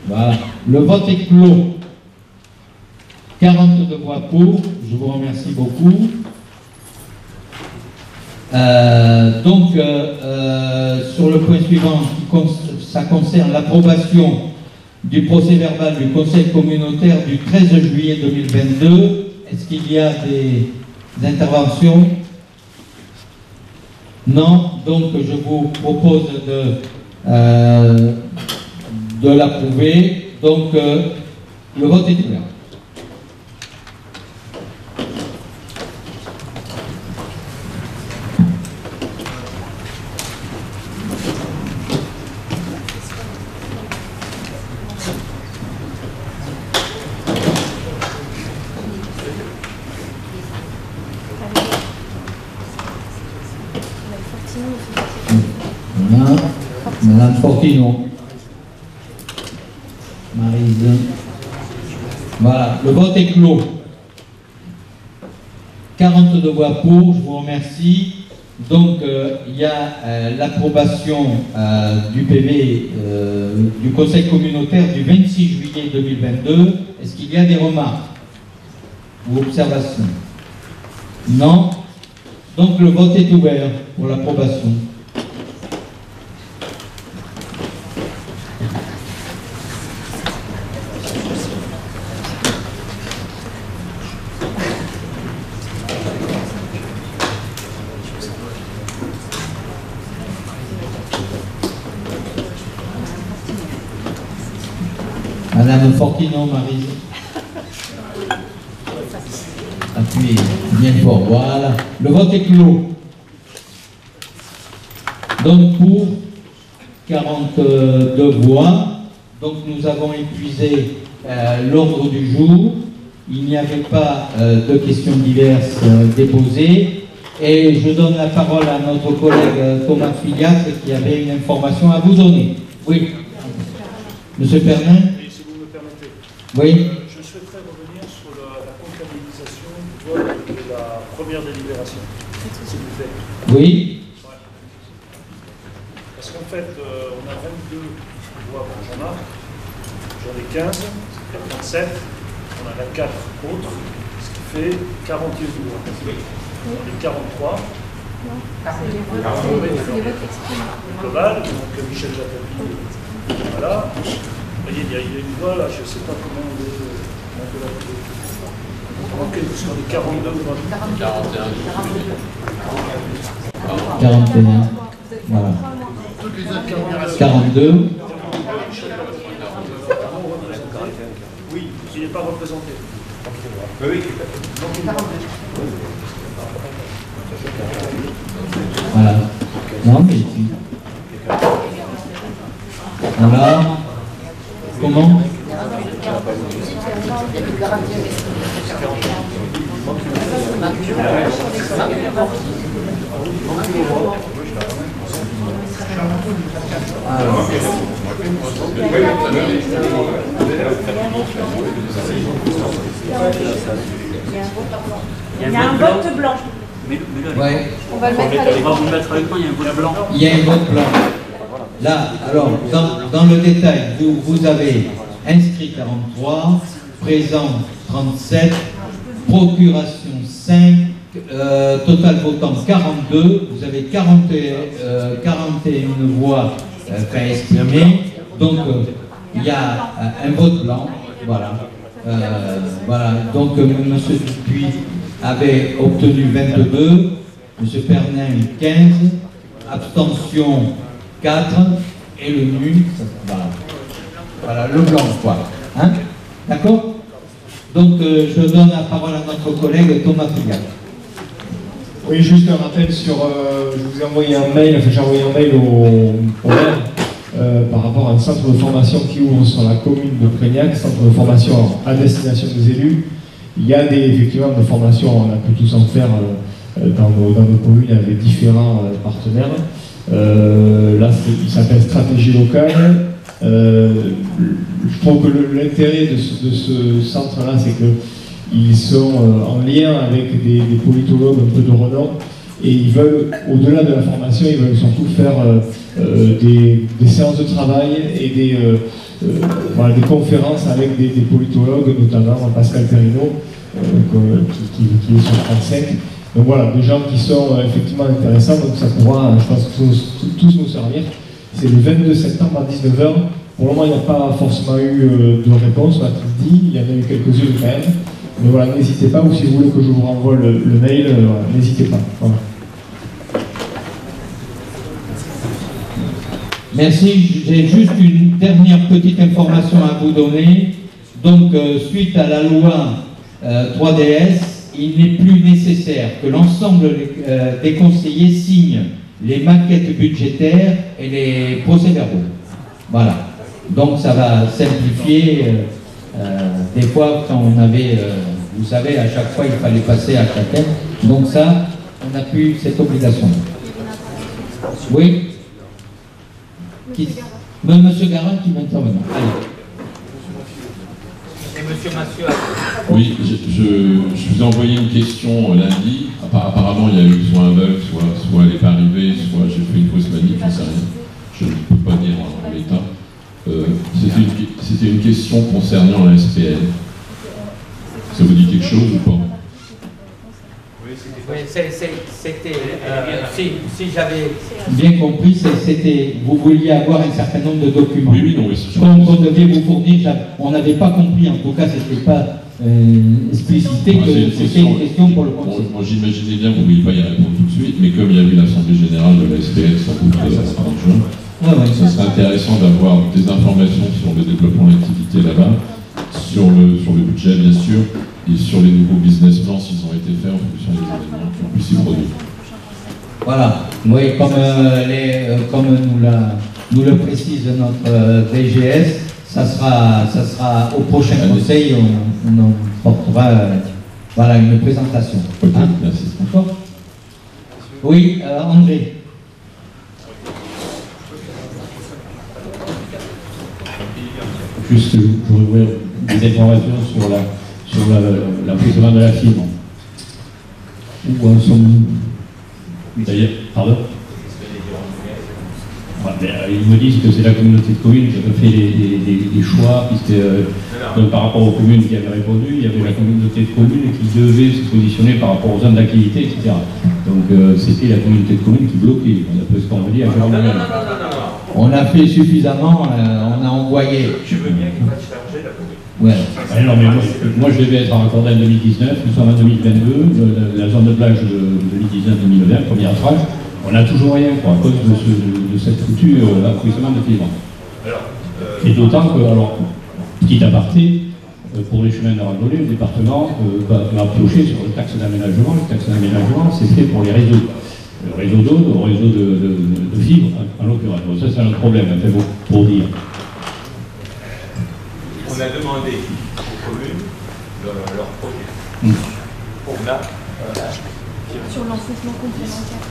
[SPEAKER 18] Voilà. Le vote est clos. 42 voix pour. Je vous remercie beaucoup. Sur le point suivant, ça concerne l'approbation du procès-verbal du Conseil communautaire du 13 juillet 2022. Est-ce qu'il y a des interventions? Non. Donc, je vous propose de l'approuver. Donc, le vote est ouvert. Madame Fortino. Maryse. Voilà, le vote est clos. 42 voix pour, je vous remercie. Donc, il y a l'approbation du PV du Conseil communautaire du 26 juillet février 2022. Est-ce qu'il y a des remarques ou observations? Non. Donc le vote est ouvert pour l'approbation. Madame Fortinon, Maryse. Appuyez bien fort, voilà. Le vote est clos. Donc pour 42 voix, donc nous avons épuisé l'ordre du jour. Il n'y avait pas de questions diverses déposées. Et je donne la parole à notre collègue Thomas Filiat qui avait une information à vous donner. Oui. Monsieur Pernin. Oui.
[SPEAKER 11] Je souhaiterais revenir sur la comptabilisation du vote de la première délibération, s'il vous plaît.
[SPEAKER 18] Oui.
[SPEAKER 11] Ouais. Parce qu'en fait, on a 22 voix pour Jean-Marc, j'en ai 15, ça fait 37, on en a 4 autres, ce qui fait 41 voix. On est 43.
[SPEAKER 4] Non, c'est les votes exprimés.
[SPEAKER 11] Le global, donc Michel Jatapi, voilà. Vous voyez, il y a une voix là, je ne sais pas comment on peut l'appeler. On est sur les 42 voix.
[SPEAKER 18] 41. Voilà. 42.
[SPEAKER 11] Oui, il n'est pas représenté.
[SPEAKER 16] Oui,
[SPEAKER 18] Voilà. Non, mais voilà. Comment?
[SPEAKER 4] Il y a un vote blanc.
[SPEAKER 18] Ouais.
[SPEAKER 4] On va le mettre à l'écran.
[SPEAKER 12] Il y a un vote blanc.
[SPEAKER 18] Il y a un vote blanc. Là, alors, dans le détail, vous avez inscrit 43, présent 37, procuration 5, total votant 42, vous avez 41 voix exprimées, donc il y a un vote blanc, voilà. Voilà, donc M. Dupuis avait obtenu 22, M. Pernin 15, abstention 4 et le nul, voilà. Voilà, le blanc, quoi. Hein? D'accord? Donc, je donne la parole à notre collègue Thomas Filiat.
[SPEAKER 7] Oui, juste un rappel sur. Je vous ai envoyé un mail, enfin, j'ai envoyé un mail au maire par rapport à un centre de formation qui ouvre sur la commune de Prégnac, centre de formation à destination des élus. Il y a effectivement des formations, on a pu tous en faire dans nos communes avec différents partenaires. Là, il s'appelle Stratégie locale. Je trouve que l'intérêt de ce centre-là, c'est qu'ils sont en lien avec des politologues un peu de renom et ils veulent, au-delà de la formation, ils veulent surtout faire des séances de travail et des conférences avec des politologues, notamment Pascal Perrineau, qui est sur 35. Donc voilà, des gens qui sont effectivement intéressants, donc ça pourra, je pense, tous nous servir. C'est le 22 septembre à 19h. Pour le moment, il n'y a pas forcément eu de réponse, on a tout dit, il y en a eu quelques-unes quand même. Mais voilà, n'hésitez pas, ou si vous voulez que je vous renvoie le mail, voilà, n'hésitez pas. Voilà.
[SPEAKER 18] Merci, j'ai juste une dernière petite information à vous donner. Donc, suite à la loi 3DS, il n'est plus nécessaire que l'ensemble des conseillers signent les maquettes budgétaires et les procès-verbaux. Voilà. Donc ça va simplifier. Des fois, quand on avait, vous savez, à chaque fois, il fallait passer à chacun. Donc ça, on n'a plus cette obligation. Oui. Monsieur Garin qui va intervenir. Allez.
[SPEAKER 15] Et Monsieur Massieu.
[SPEAKER 5] Oui, je vous ai envoyé une question lundi. Apparemment, il y a eu soit un bug, soit elle n'est pas arrivée, soit j'ai fait une fausse manip, je ne sais rien. Je ne peux pas dire en l'état. C'était une question concernant la SPL. Ça vous dit quelque chose ou pas?
[SPEAKER 15] Oui, c'était, si j'avais...
[SPEAKER 18] Bien compris, c'était, vous vouliez avoir un certain nombre de documents.
[SPEAKER 5] Oui, non, oui,
[SPEAKER 18] qu'on devait vous fournir, on n'avait pas compris, en tout cas, c'était pas explicité que c'était une question pour le conseil.
[SPEAKER 5] Moi, j'imaginais bien que vous ne vouliez pas y répondre tout de suite, mais comme il y a eu l'Assemblée Générale de la SPL, sans doute, en juin, ce serait intéressant d'avoir des informations sur le développement de l'activité là-bas, sur le budget, bien sûr, et sur les nouveaux business plans, s'ils ont été faits en fonction des événements qui ont pu s'y produire.
[SPEAKER 18] Voilà, oui, comme nous le précise notre DGS, ça sera au prochain conseil, on en portera voilà, une présentation.
[SPEAKER 5] Ok, merci.
[SPEAKER 18] D'accord. Oui, André.
[SPEAKER 8] Juste, je voudrais des informations sur la fonctionnement de la fibre. Où en sommes-nous? D'ailleurs, pardon? Ils me disent que c'est la communauté de communes qui a fait les choix, puisque donc, par rapport aux communes qui avaient répondu, il y avait la communauté de communes qui devait se positionner par rapport aux zones d'activité, etc. Donc c'était la communauté de communes qui bloquait, d'après ce qu'on me dit à Jérôme.
[SPEAKER 18] On a fait suffisamment, on a envoyé.
[SPEAKER 16] Je veux bien qu'il va se charger la commune.
[SPEAKER 8] Ouais. Non, mais moi je devais être raccordé en 2019, nous sommes en 2022, la zone de plage de 2019-2020, première tranche, on n'a toujours rien à cause de cette foutue affouissement de fibre. Et d'autant que, alors, petit aparté, pour les chemins de randonnée, le département va piocher sur le taxe d'aménagement. Le taxe d'aménagement, c'est fait pour les réseaux. Le réseau d'eau, le réseau de fibres, en l'occurrence. Bon, ça, c'est un autre problème, pour dire.
[SPEAKER 16] On a demandé aux communes leur projet. On a
[SPEAKER 4] sur l'enfouissement complémentaire.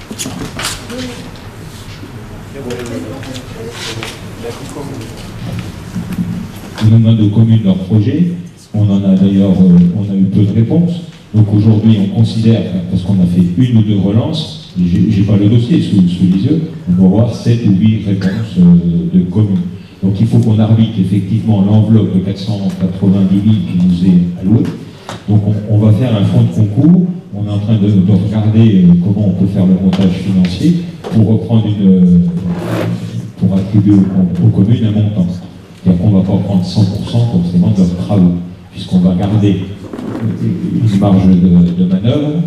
[SPEAKER 8] On demande aux communes leur projet. On en a d'ailleurs, on a eu peu de réponses. Donc aujourd'hui, on considère, parce qu'on a fait une ou deux relances, j'ai pas le dossier sous les yeux, on va voir 7 ou 8 réponses de communes. Donc il faut qu'on arbitre effectivement l'enveloppe de 490 000 qui nous est allouée. Donc on va faire un fonds de concours. On est en train de regarder comment on peut faire le montage financier pour reprendre pour attribuer aux communes un montant. C'est-à-dire qu'on ne va pas prendre 100% forcément de leurs travaux, puisqu'on va garder une marge de manœuvre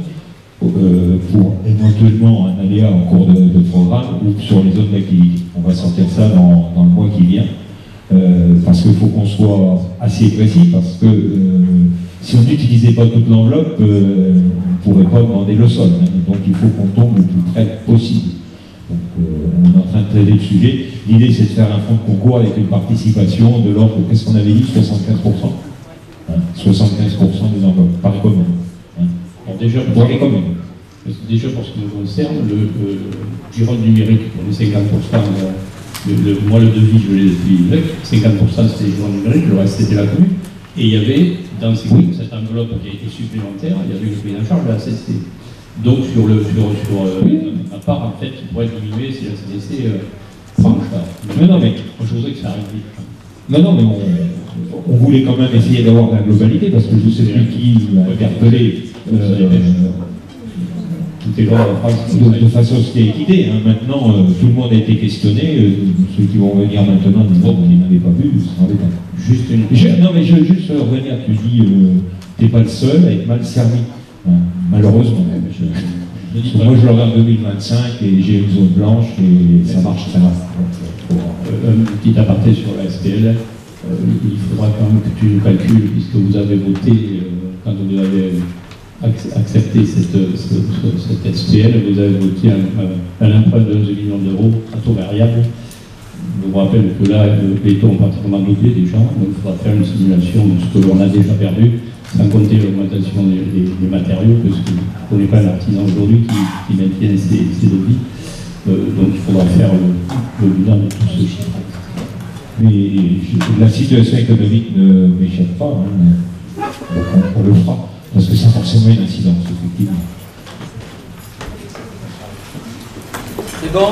[SPEAKER 8] pour éventuellement un aléa en cours de programme ou sur les zones d'activité. On va sortir ça dans le mois qui vient, parce qu'il faut qu'on soit assez précis, parce que si on n'utilisait pas toute l'enveloppe, on ne pourrait pas demander le sol. Donc il faut qu'on tombe le plus près possible. Donc on est en train de traiter le sujet. L'idée c'est de faire un fonds de concours avec une participation de l'ordre de, qu'est-ce qu'on avait dit, 75%. 75% des enveloppes par commune. Bon, déjà, pour les communes. Déjà pour ce qui nous concerne, le giron numérique, on est 50%. Moi le devis, je l'ai depuis 50% c'était les girons numériques, le reste c'était la commune. Et il y avait, dans cette enveloppe qui a été supplémentaire, il y avait une prise en charge de la CDC. Donc sur ma part, en fait, qui pourrait diminuer si la CDC franche ça. Non, mais je voudrais que ça arrive vite. Non, mais on voulait quand même essayer d'avoir la globalité, parce que je ne sais plus qui m'a interpellé. Tout est là de façon stéréotypée. Maintenant, tout le monde a été questionné. Ceux qui vont venir maintenant, qui n'avaient pas vu, ça n'en est pas. Juste une... Non, mais je veux juste revenir. Tu dis, t'es pas le seul à être mal servi. Malheureusement. Moi, je regarde 2025 et j'ai une zone blanche et ça marche très mal. Un petit aparté sur la SPL. Il faudra quand même que tu calcules, puisque vous avez voté, quand vous avez accepté cette SPL, vous avez voté un emprunt de 11 millions d'euros à taux variable. Je vous rappelle que là, les taux ont pratiquement doublé déjà, donc il faudra faire une simulation de ce que l'on a déjà perdu, sans compter l'augmentation des matériaux, parce qu'on n'est pas un artisan aujourd'hui qui maintient ses devis. Donc il faudra faire le bilan de tout ce chiffre. Mais la situation économique ne m'échappe pas, donc on le fera, parce que ça a forcément une incidence, effectivement.
[SPEAKER 15] C'est bon?